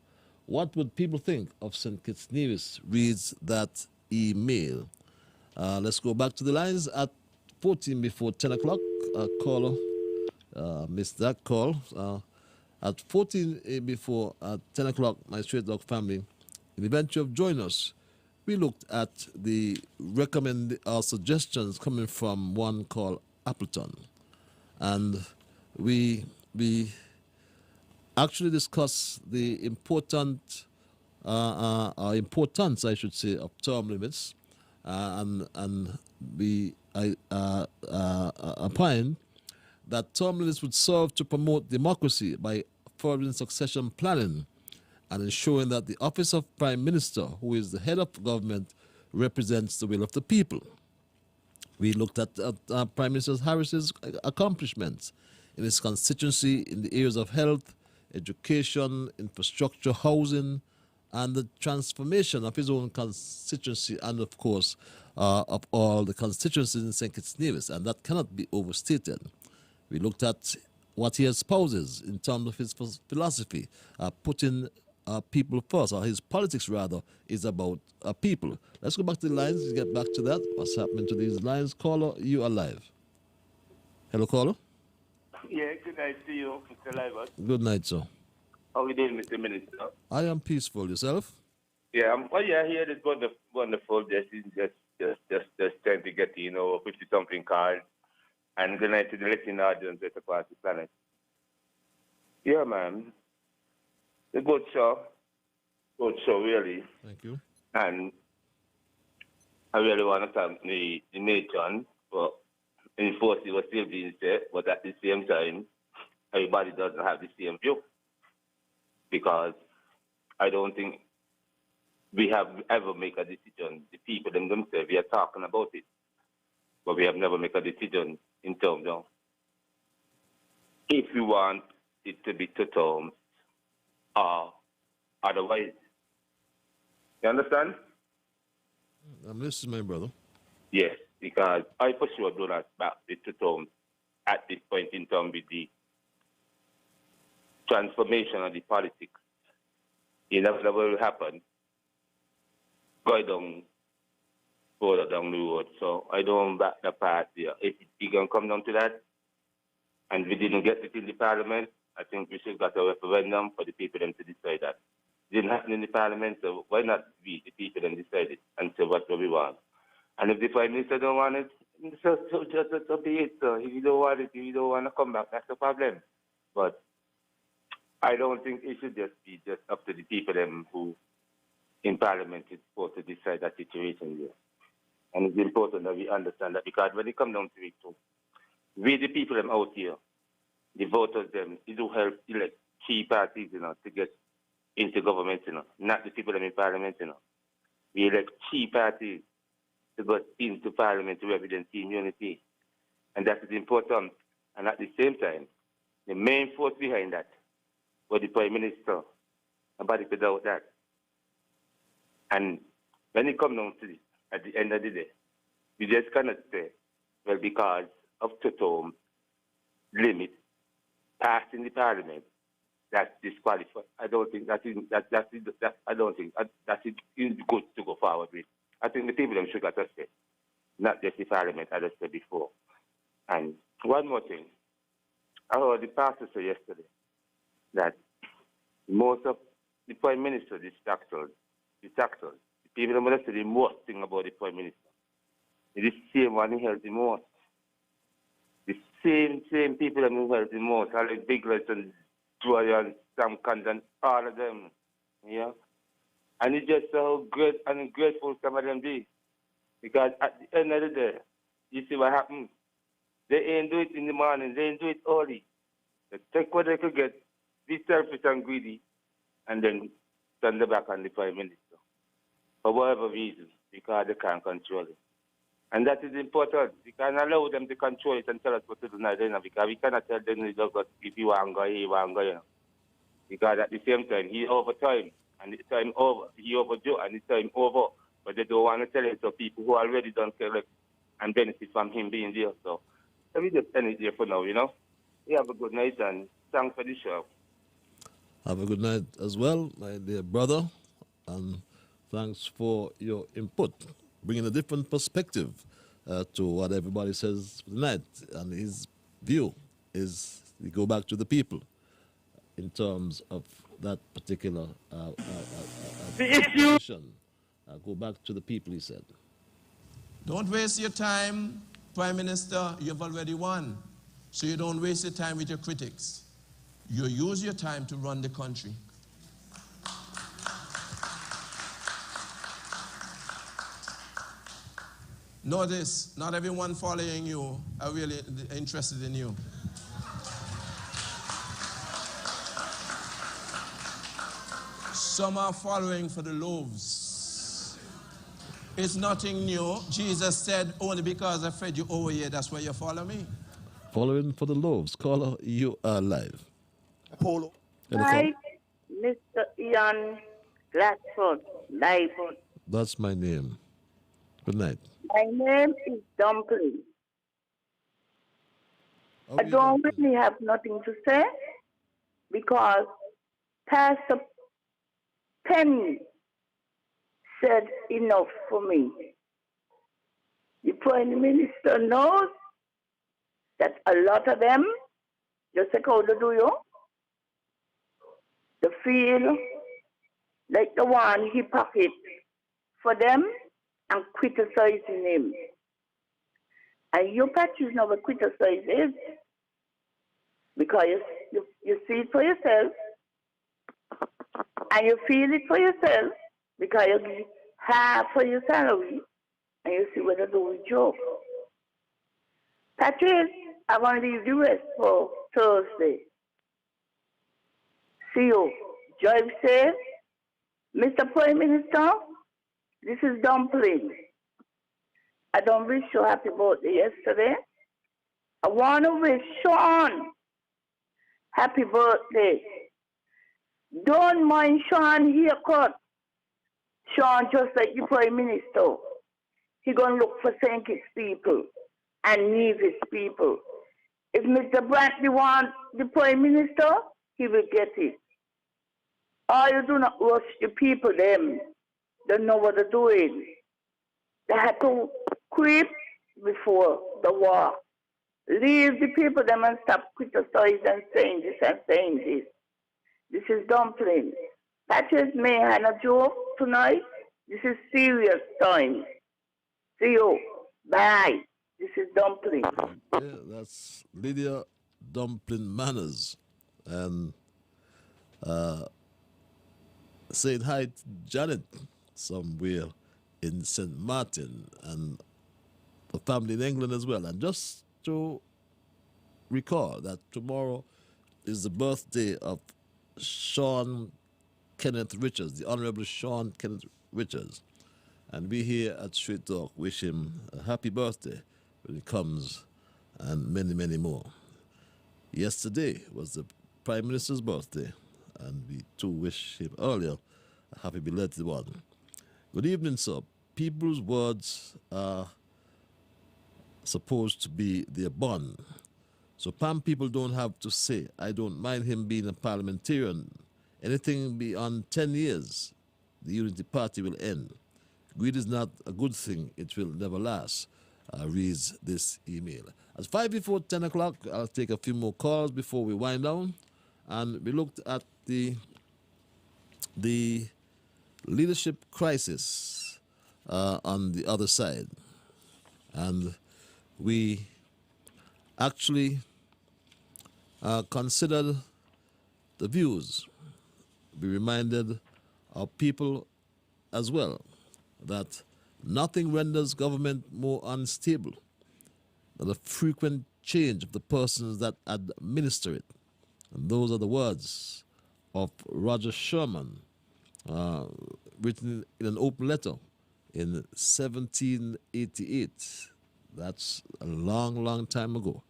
What would people think of St. Kitts Nevis? Reads that email. Let's go back to the lines at 14 before 10 o'clock. Caller missed that call. At 14 before 10 o'clock, my Straight Dog family, in the event you have joined us, we looked at the suggestions coming from one called Appleton. And we actually discussed the importance, I should say, of term limits. And we opined that term limits would serve to promote democracy by furthering succession planning and ensuring that the office of Prime Minister, who is the head of government, represents the will of the people. We looked at Prime Minister Harris's accomplishments in his constituency in the areas of health, education, infrastructure, housing, and the transformation of his own constituency and, of course, of all the constituencies in St. Kitts Nevis, and that cannot be overstated. We looked at what he espouses in terms of his philosophy, putting people first, or his politics rather, is about people. Let's go back to the lines and get back to that. What's happening to these lines? Caller, you are live. Hello, caller. Yeah, good night to you, Mr. Liburd. Good night, sir. How are you doing, Mr. Minister? I am peaceful. Yourself? Yeah, here is wonderful. Just trying to get, 50-something cards. And good night to the listening audience at across the planet. Yeah, man. A good show. Good show, really. Thank you. And I really want to thank the nation for enforcing what's still being said, but at the same time, everybody doesn't have the same view. Because I don't think we have ever made a decision. The people themselves, we are talking about it, but we have never made a decision in terms of if we want it to be 2 terms or otherwise. You understand? I'm listening, my brother. Yes, because I for sure do not back the 2 terms at this point in time with the transformation of the politics. It never will happen. Go down further down the road. So I don't back the part there. If it can come down to that, and we didn't get it in the parliament, I think we should get a referendum for the people them to decide that. It didn't happen in the parliament, so why not we, the people, them decide it and say what we want? And if the Prime Minister don't want it, so be it. So if you don't want it, if you don't want to come back, that's the problem. But I don't think it should just be just up to the people them who in parliament is supposed to decide that situation there. And it's important that we understand that, because when it comes down to it too, we the people them out here, the voters them, they do help elect key parties, to get into government, not the people them in parliament, We elect key parties to get into parliament to represent team unity. And that is important. And at the same time, the main force behind that was the Prime Minister. Nobody could doubt that. And when it comes down to it, at the end of the day, we just cannot say, well, because of 2 term limit passed in the parliament, that's disqualified. I don't think that is good to go forward with. I think the people them should have said, not just the parliament, as I said before. And one more thing, I heard the pastor say yesterday that most of the Prime Minister, the people that say the most thing about the Prime Minister, it's the same one who helped the most. The same people that who helped the most, all the Biglets and Joy and Sam Kant and all of them. Yeah? And it's just so good and grateful some of them be. Because at the end of the day, you see what happens. They ain't do it in the morning, they ain't do it early. They take what they could get, be selfish and greedy, and then turn the back on the Prime Minister. For whatever reason, because they can't control it. And that is important. We can allow them to control it and tell us what to do now, because we cannot tell them if you want to go here, you want to go here. Because at the same time, he over time, and the time over. He overdo, and the time over. But they don't want to tell it to people who already don't collect and benefit from him being there. So let me just end it there for now, You have a good night, and thanks for the show. Have a good night as well, my dear brother, and thanks for your input, bringing a different perspective to what everybody says tonight. And his view is we go back to the people in terms of that particular position. Go back to the people, he said. Don't waste your time, Prime Minister. You've already won. So you don't waste your time with your critics. You use your time to run the country. Know this, not everyone following you are really interested in you. Some are following for the loaves. It's nothing new. Jesus said, only because I fed you over here, that's why you follow me. Following for the loaves. Caller, you are live. Polo. Hi, Mr. Ian Glassford, Liburd. that's my name. Good night. My name is Dumpling. I don't really have nothing to say because Pastor Penny said enough for me. The Prime Minister knows that a lot of them, just like how they do you, they feel like the one he pocket for them and criticizing him. And you Patrice never criticize it because you see it for yourself and you feel it for yourself because you give half for your salary and you see what they do with you. Patrice, I want to leave the rest for Thursday. See you. Drive safe. Mr. Prime Minister, this is Dumpling. I don't wish you happy birthday yesterday. I want to wish Sean happy birthday. Don't mind Sean haircut. Sean just like the Prime Minister. He gonna look for St. Kitts people and Nevis people. If Mr. Brantley wants the Prime Minister, he will get it. Or you do not rush the people them. They know what they're doing. They had to creep before the war. Leave the people them and stop criticizing and saying this and saying this. This is Dumpling. Patches may have a joke tonight. This is serious time. See you. Bye. This is Dumpling. Yeah, that's Lydia Dumpling Manners. And saying hi to Janet somewhere in St. Martin and the family in England as well. And just to recall that tomorrow is the birthday of Sean Kenneth Richards, the Honorable Sean Kenneth Richards. And we here at Street Talk wish him a happy birthday when he comes and many, many more. Yesterday was the Prime Minister's birthday, and we too wish him earlier a happy belated one. Good evening, sir. People's words are supposed to be their bond. So Pam people don't have to say, I don't mind him being a parliamentarian. Anything beyond 10 years, the Unity Party will end. Greed is not a good thing. It will never last. Reads this email. At 5 before 10 o'clock, I'll take a few more calls before we wind down. And we looked at the leadership crisis on the other side. And we actually considered the views. We reminded our people as well that nothing renders government more unstable than the frequent change of the persons that administer it. And those are the words of Roger Sherman, written in an open letter in 1788. That's a long, long time ago,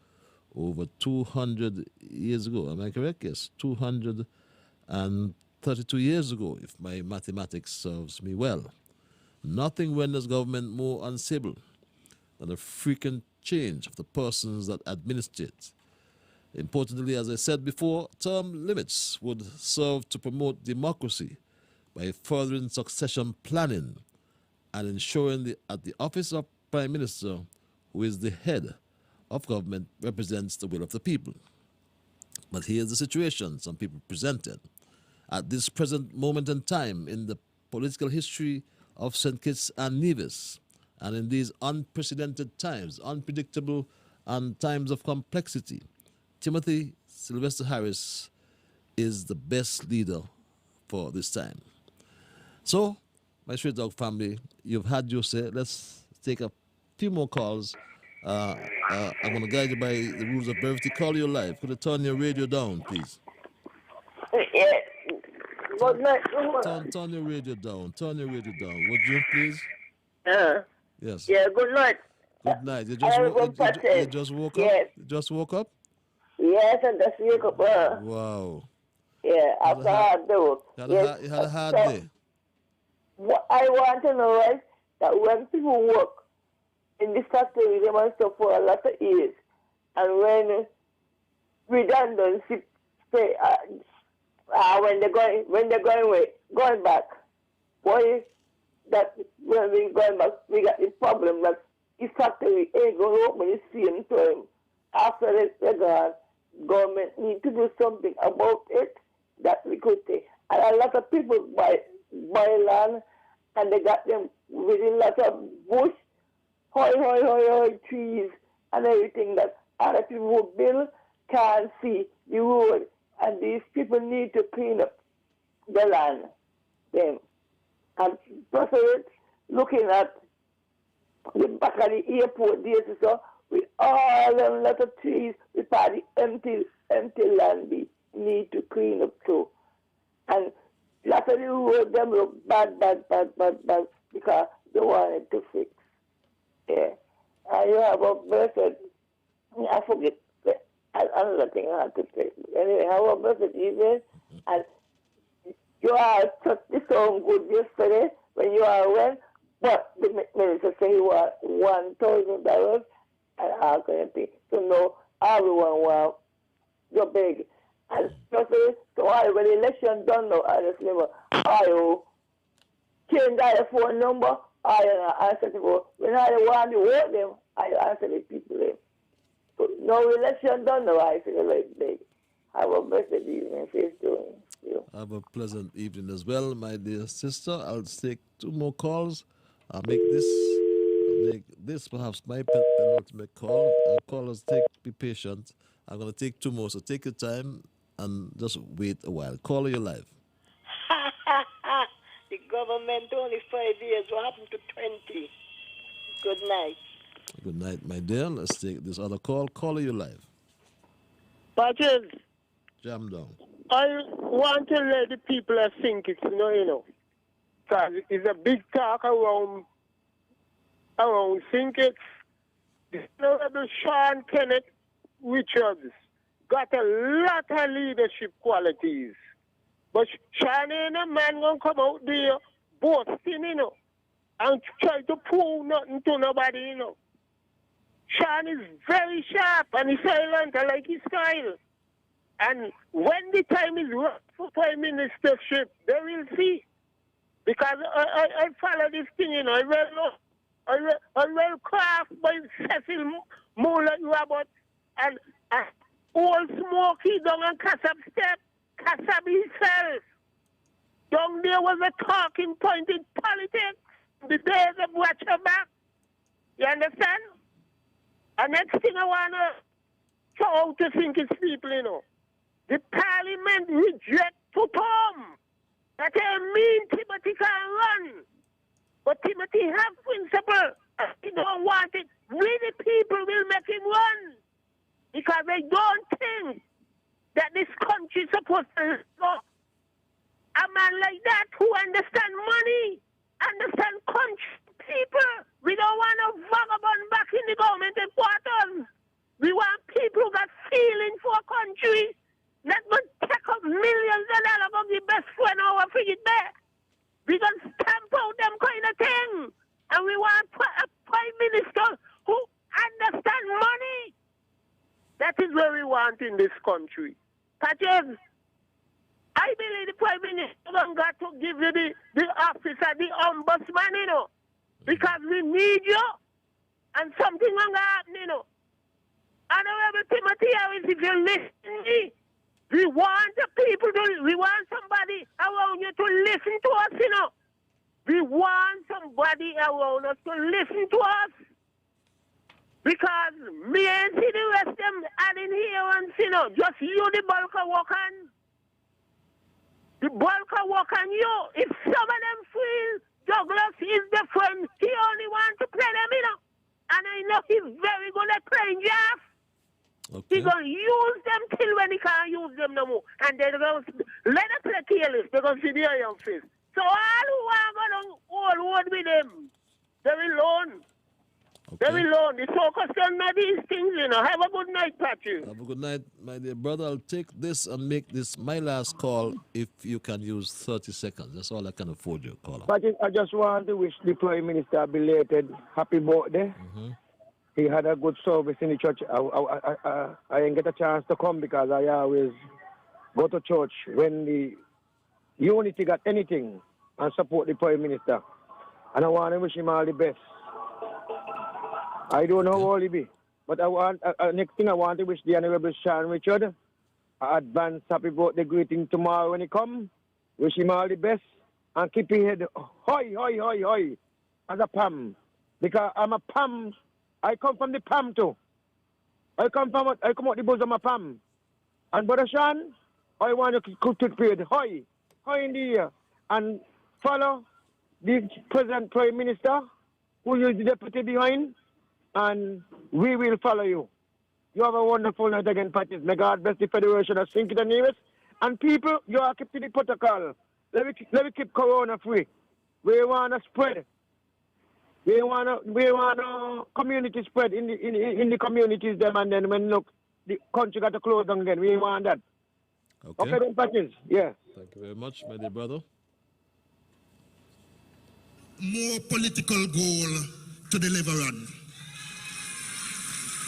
over 200 years ago. Am I correct? Yes, 232 years ago, if my mathematics serves me well. Nothing renders government more unstable than the frequent change of the persons that administer it. Importantly, as I said before, term limits would serve to promote democracy by furthering succession planning and ensuring that the office of Prime Minister, who is the head of government, represents the will of the people. But here's the situation some people presented. At this present moment in time in the political history of St. Kitts and Nevis, and in these unprecedented times, unpredictable and times of complexity, Timothy Sylvester Harris is the best leader for this time. So, my Straight Dog family, you've had your say. Let's take a few more calls. I'm going to guide you by the rules of brevity. Call you live. Could you turn your radio down, please? Yeah. Good night. Turn your radio down. Turn your radio down. Would you, please? Yes. Yeah, good night. Good night. You just woke up? Yes. You just woke up? Yes, and just wake up. Wow. Yeah, after hard day work. You had a hard day. What I want to know is that when people work in this factory, they must stop for a lot of years. And when redundancy stay, when they're going back, boy, that when we going back, we got this problem that this factory ain't going to open the same time. After they're gone, government need to do something about it that we could say. And a lot of people buy land and they got them with a lot of bush, high trees and everything that other people who build can't see the road. And these people need to clean up the land. Them. And preferred looking at the back of the airport there, so with all them lot of trees, with all the empty land we need to clean up too. And lots of the road them look bad because they wanted to fix. Yeah. And you have a blessed, I forget another thing I have to say. Anyway, have a blessed evening. And you are touched the song good yesterday when you are well, but the minister said you are $1,000 and all kind of thing. So no, everyone want your big. And just so when the election done now, I just remember, I change the phone number, I answer people. When I want to vote them, I answer the people them. So no election done now, I feel like big. Have a blessed evening, face to you. Have a pleasant evening as well, my dear sister. I'll take two more calls. I'll make this perhaps my penultimate call. Our callers be patient. I'm going to take two more, so take your time and just wait a while. Caller, you're live. The government only 5 years. What happened to 20? Good night. Good night, my dear. Let's take this other call. Caller, you're live. Patrick, Jam down. I want to let the people think it's, you know. Because it's a big talk around think it's. The Honorable Sean Kenneth Richards got a lot of leadership qualities. But Sean ain't a man going to come out there boasting, and try to prove nothing to nobody, Sean is very sharp and he's silent. I like his style. And when the time is right for prime ministership, they will see. Because I follow this thing, I well craft by Cecil Moulin Robert and old Smokey down on Kassab Step, Kassab himself. Down there was a talking point in politics. The days of watch her back. You understand? And next thing I want to show out to think is people, The parliament reject to come. That mean Timothy can run. But Timothy have principle. He don't want it. We the people will make him run. Because they don't think that this country is supposed to go. A man like that who understand money, understand country people. We don't want no vagabond back in the government headquarters. We want people who got feeling for a country that will take up millions of dollars of the best friend over for it there. We gonna stamp out them kind of thing. And we want a prime minister who understand money. That is what we want in this country. Patches, I believe the Prime Minister got to give you the office of the ombudsman, you know, because we need you and something wrong happen, you know. Honorable Timothy Harris, if you listen to me, we want the people we want somebody around you to listen to us, you know. We want somebody around us to listen to us. Because me ain't see the rest of them adding here and you know, just you the bulk of work on. The bulk of work on you. If some of them feel Douglas is the friend, he only wants to play them, you know. And I know he's very good at playing jazz. Okay. He's going to use them till when he can't use them no more. And they're going to let them play careless. They're going to see their young face. So all who are going to all word with them, they're alone. Okay. Very long. The focus on these things, you know. Have a good night, Patrick. Have a good night, my dear brother. I'll take this and make this my last call if you can use 30 seconds. That's all I can afford you, caller. Patrick, I just want to wish the Prime Minister a belated happy birthday. Mm-hmm. He had a good service in the church. I didn't get a chance to come because I always go to church when the unity got anything and support the Prime Minister. And I want to wish him all the best. I don't know how old he be, but I want next thing I want to wish the Honorable Sean Richard a advance happy birthday greeting tomorrow when he come. Wish him all the best and keep his head high as a Pam, because I'm a Pam. I come from the Pam too. I come out the bosom of Pam. And Brother Sean, I want to keep it paid high in the air and follow the present Prime Minister who is the deputy behind. And we will follow you. You have a wonderful night again, Patches. May God bless the Federation of St. Kitts and Nevis. And people, you are keep to the protocol. Let me keep corona free. We want to spread. We want community spread in the communities them, and then when look the country got to close down again. We want that. Okay then, Patches. Yeah. Thank you very much, my dear brother. More political goal to deliver on.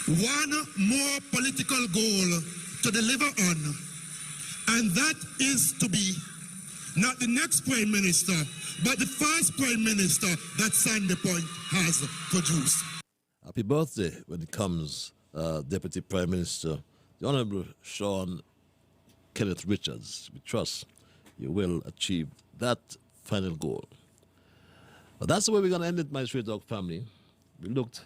One more political goal to deliver on, and that is to be not the next Prime Minister, but the first Prime Minister that Sandy Point has produced. Happy birthday when it comes, Deputy Prime Minister, the Honorable Sean Kenneth Richards. We trust you will achieve that final goal. But that's the way we're going to end it, my Straight Dog family. We looked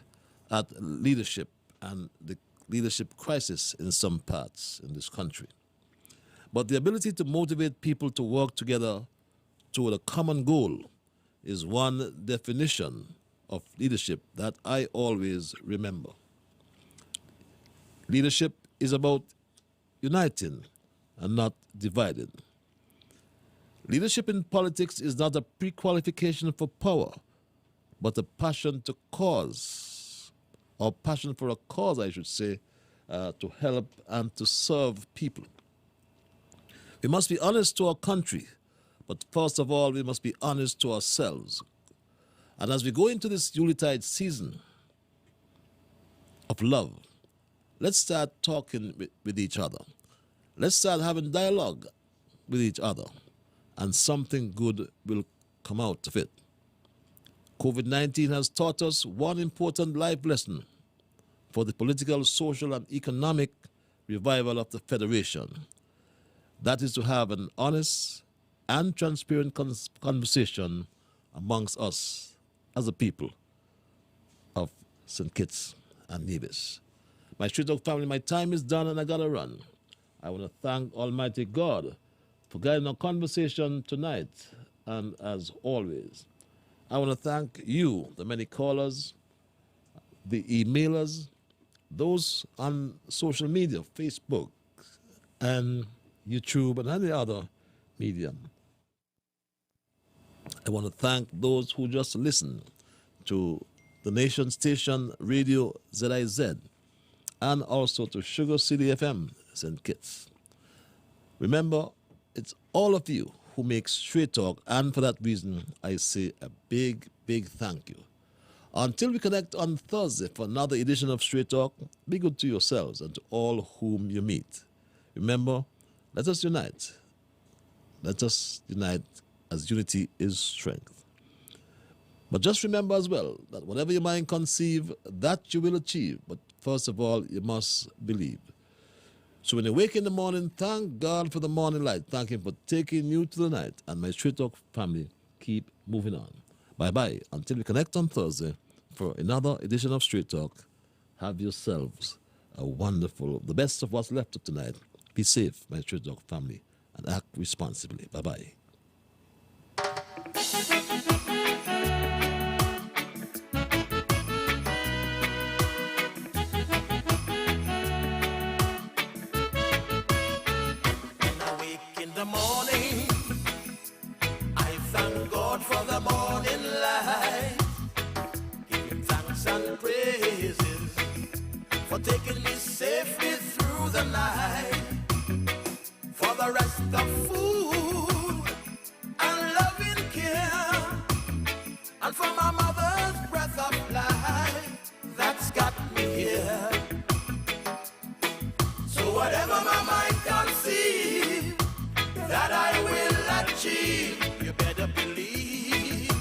at leadership and the leadership crisis in some parts in this country. But the ability to motivate people to work together toward a common goal is one definition of leadership that I always remember. Leadership is about uniting and not dividing. Leadership in politics is not a pre-qualification for power, but a passion to cause, or passion for a cause, I should say, to help and to serve people. We must be honest to our country, but first of all, we must be honest to ourselves. And as we go into this Yuletide season of love, let's start talking with each other. Let's start having dialogue with each other, and something good will come out of it. COVID-19 has taught us one important life lesson for the political, social, and economic revival of the Federation. That is to have an honest and transparent conversation amongst us as a people of St. Kitts and Nevis. My Street Dog family, my time is done and I gotta run. I want to thank Almighty God for guiding our conversation tonight, and as always, I want to thank you, the many callers, the emailers, those on social media, Facebook and YouTube and any other medium. I want to thank those who just listen to the nation station Radio ZIZ and also to Sugar City FM St. Kitts. Remember, it's all of you who make Straight Talk, and for that reason, I say a big, big thank you. Until we connect on Thursday for another edition of Straight Talk, be good to yourselves and to all whom you meet. Remember, let us unite. Let us unite as unity is strength. But just remember as well that whatever your mind conceive, that you will achieve. But first of all, you must believe. So when you wake in the morning, thank God for the morning light. Thank Him for taking you to the night. And my Straight Talk family, keep moving on. Bye-bye. Until we connect on Thursday for another edition of Straight Talk, have yourselves a wonderful, the best of what's left of tonight. Be safe, my Straight Talk family, and act responsibly. Bye-bye. The morning, I thank God for the morning light. Give Him thanks and praises for taking me safely through the night. For the rest of food and loving care, and for my mother's breath of life that's got me here. So whatever my mind conceives that I will achieve, you better believe,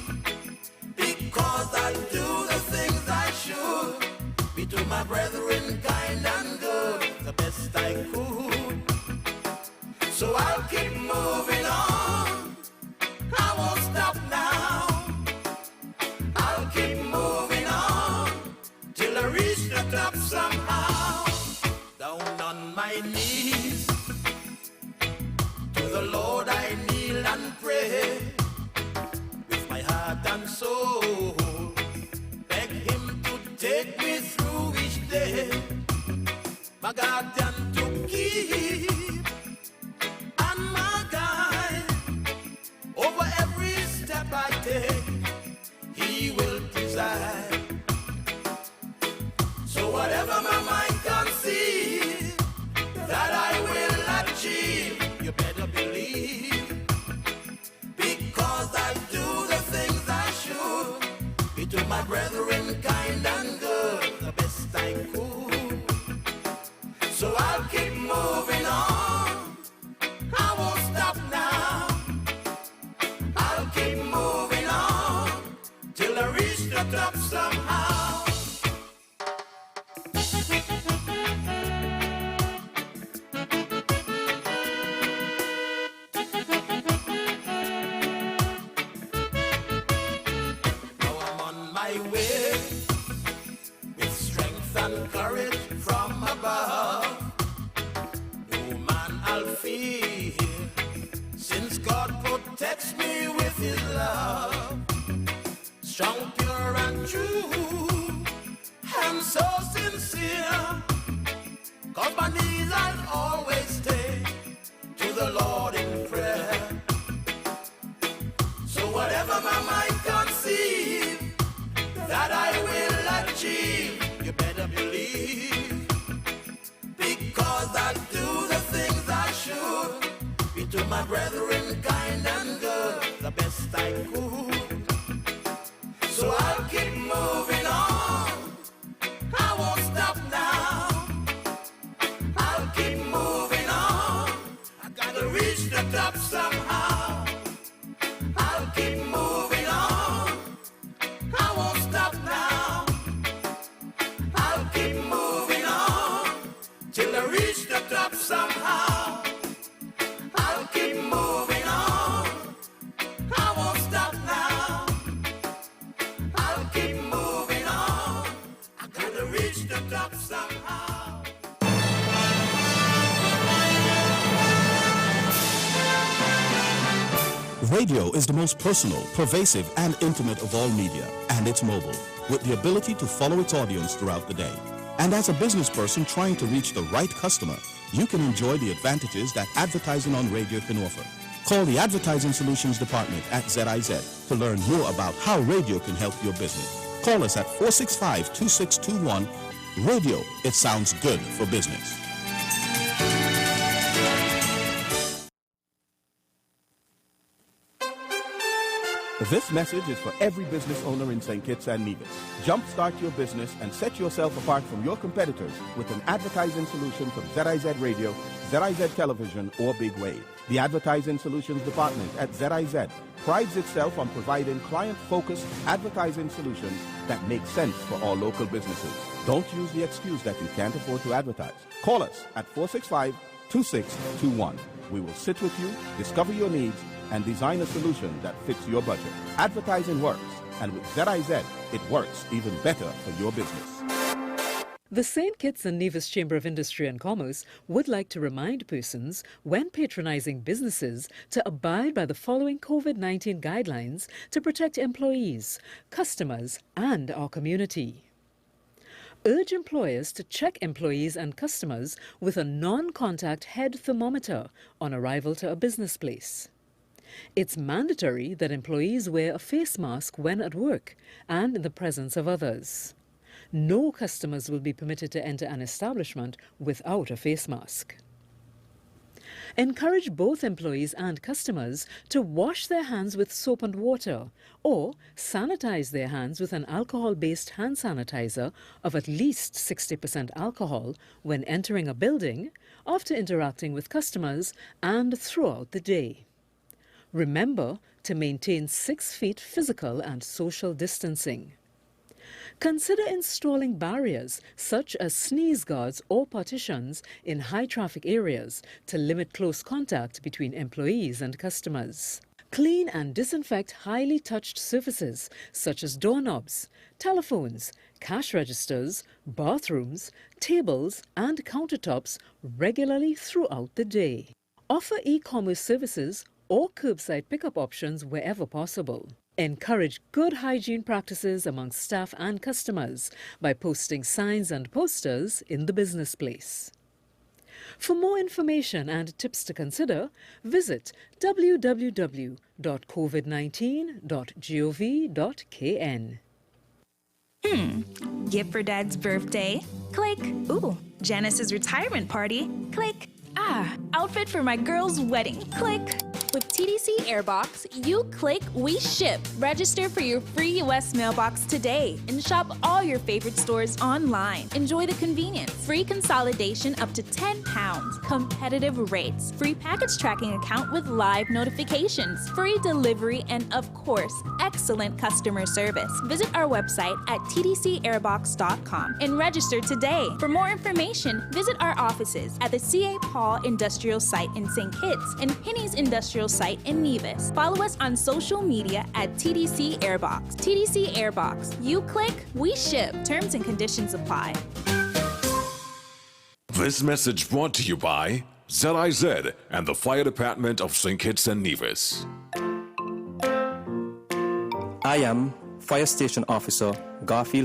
because I do the things I should, be to my brethren kind and good, the best I could. So I'll keep moving on, I won't stop now. I'll keep moving on, till I reach the top somehow. Down on my knees, to the Lord I kneel and pray, with my heart and soul, beg Him to take me through each day, my guardian to keep, and my guide, over every step I take, He will preside. So whatever my mind conceives, that I will achieve, you better believe, because I do the things I should, be to my brethren kind and good, the best I could. So I'll keep moving on, I won't stop now. I'll keep moving on, till I reach the top somehow. And courage from above, no man I'll fear, since God protects me with His love. Strong, pure and true, and so sincere, 'cause my knees I'll always stay to the Lord in prayer. So whatever my mind conceives, that I will achieve, you better believe, because I do the things I should, be to my brethren kind and good, the best I could. So I'll keep moving on, I won't stop now. I'll keep moving on, I gotta reach the top somehow. I'll keep moving on, I won't stop now. I'll keep moving on, till I reach the top somehow. I'll keep moving on, I won't stop now. Radio is the most personal, pervasive, and intimate of all media, and it's mobile, with the ability to follow its audience throughout the day. And as a business person trying to reach the right customer, you can enjoy the advantages that advertising on radio can offer. Call the Advertising Solutions Department at ZIZ to learn more about how radio can help your business. Call us at 465-2621. Radio, it sounds good for business. This message is for every business owner in St. Kitts and Nevis. Jumpstart your business and set yourself apart from your competitors with an advertising solution from ZIZ Radio, ZIZ Television, or Big Wave. The Advertising Solutions Department at ZIZ prides itself on providing client-focused advertising solutions that make sense for all local businesses. Don't use the excuse that you can't afford to advertise. Call us at 465-2621. We will sit with you, discover your needs, and design a solution that fits your budget. Advertising works, and with ZIZ, it works even better for your business. The St. Kitts and Nevis Chamber of Industry and Commerce would like to remind persons when patronizing businesses to abide by the following COVID-19 guidelines to protect employees, customers, and our community. Urge employers to check employees and customers with a non-contact head thermometer on arrival to a business place. It's mandatory that employees wear a face mask when at work and in the presence of others. No customers will be permitted to enter an establishment without a face mask. Encourage both employees and customers to wash their hands with soap and water or sanitize their hands with an alcohol-based hand sanitizer of at least 60% alcohol when entering a building, after interacting with customers, and throughout the day. Remember to maintain 6 feet physical and social distancing. Consider installing barriers such as sneeze guards or partitions in high-traffic areas to limit close contact between employees and customers. Clean and disinfect highly touched surfaces such as doorknobs, telephones, cash registers, bathrooms, tables, and countertops regularly throughout the day. Offer e-commerce services or curbside pickup options wherever possible. Encourage good hygiene practices among staff and customers by posting signs and posters in the business place. For more information and tips to consider, visit www.covid19.gov.kn. Gift for Dad's birthday? Click. Ooh, Janice's retirement party? Click. Outfit for my girl's wedding? Click. With TDC Airbox, you click, we ship. Register for your free U.S. mailbox today and shop all your favorite stores online. Enjoy the convenience. Free consolidation up to £10. Competitive rates. Free package tracking account with live notifications. Free delivery and, of course, excellent customer service. Visit our website at tdcairbox.com and register today. For more information, visit our offices at the C.A. Paul Industrial Site in St. Kitts and Penny's Industrial Site in Nevis. Follow us on social media at TDC Airbox. TDC Airbox. You click, we ship. Terms and conditions apply. This message brought to you by ZIZ and the Fire Department of St. Kitts and Nevis. I am Fire Station Officer Garfield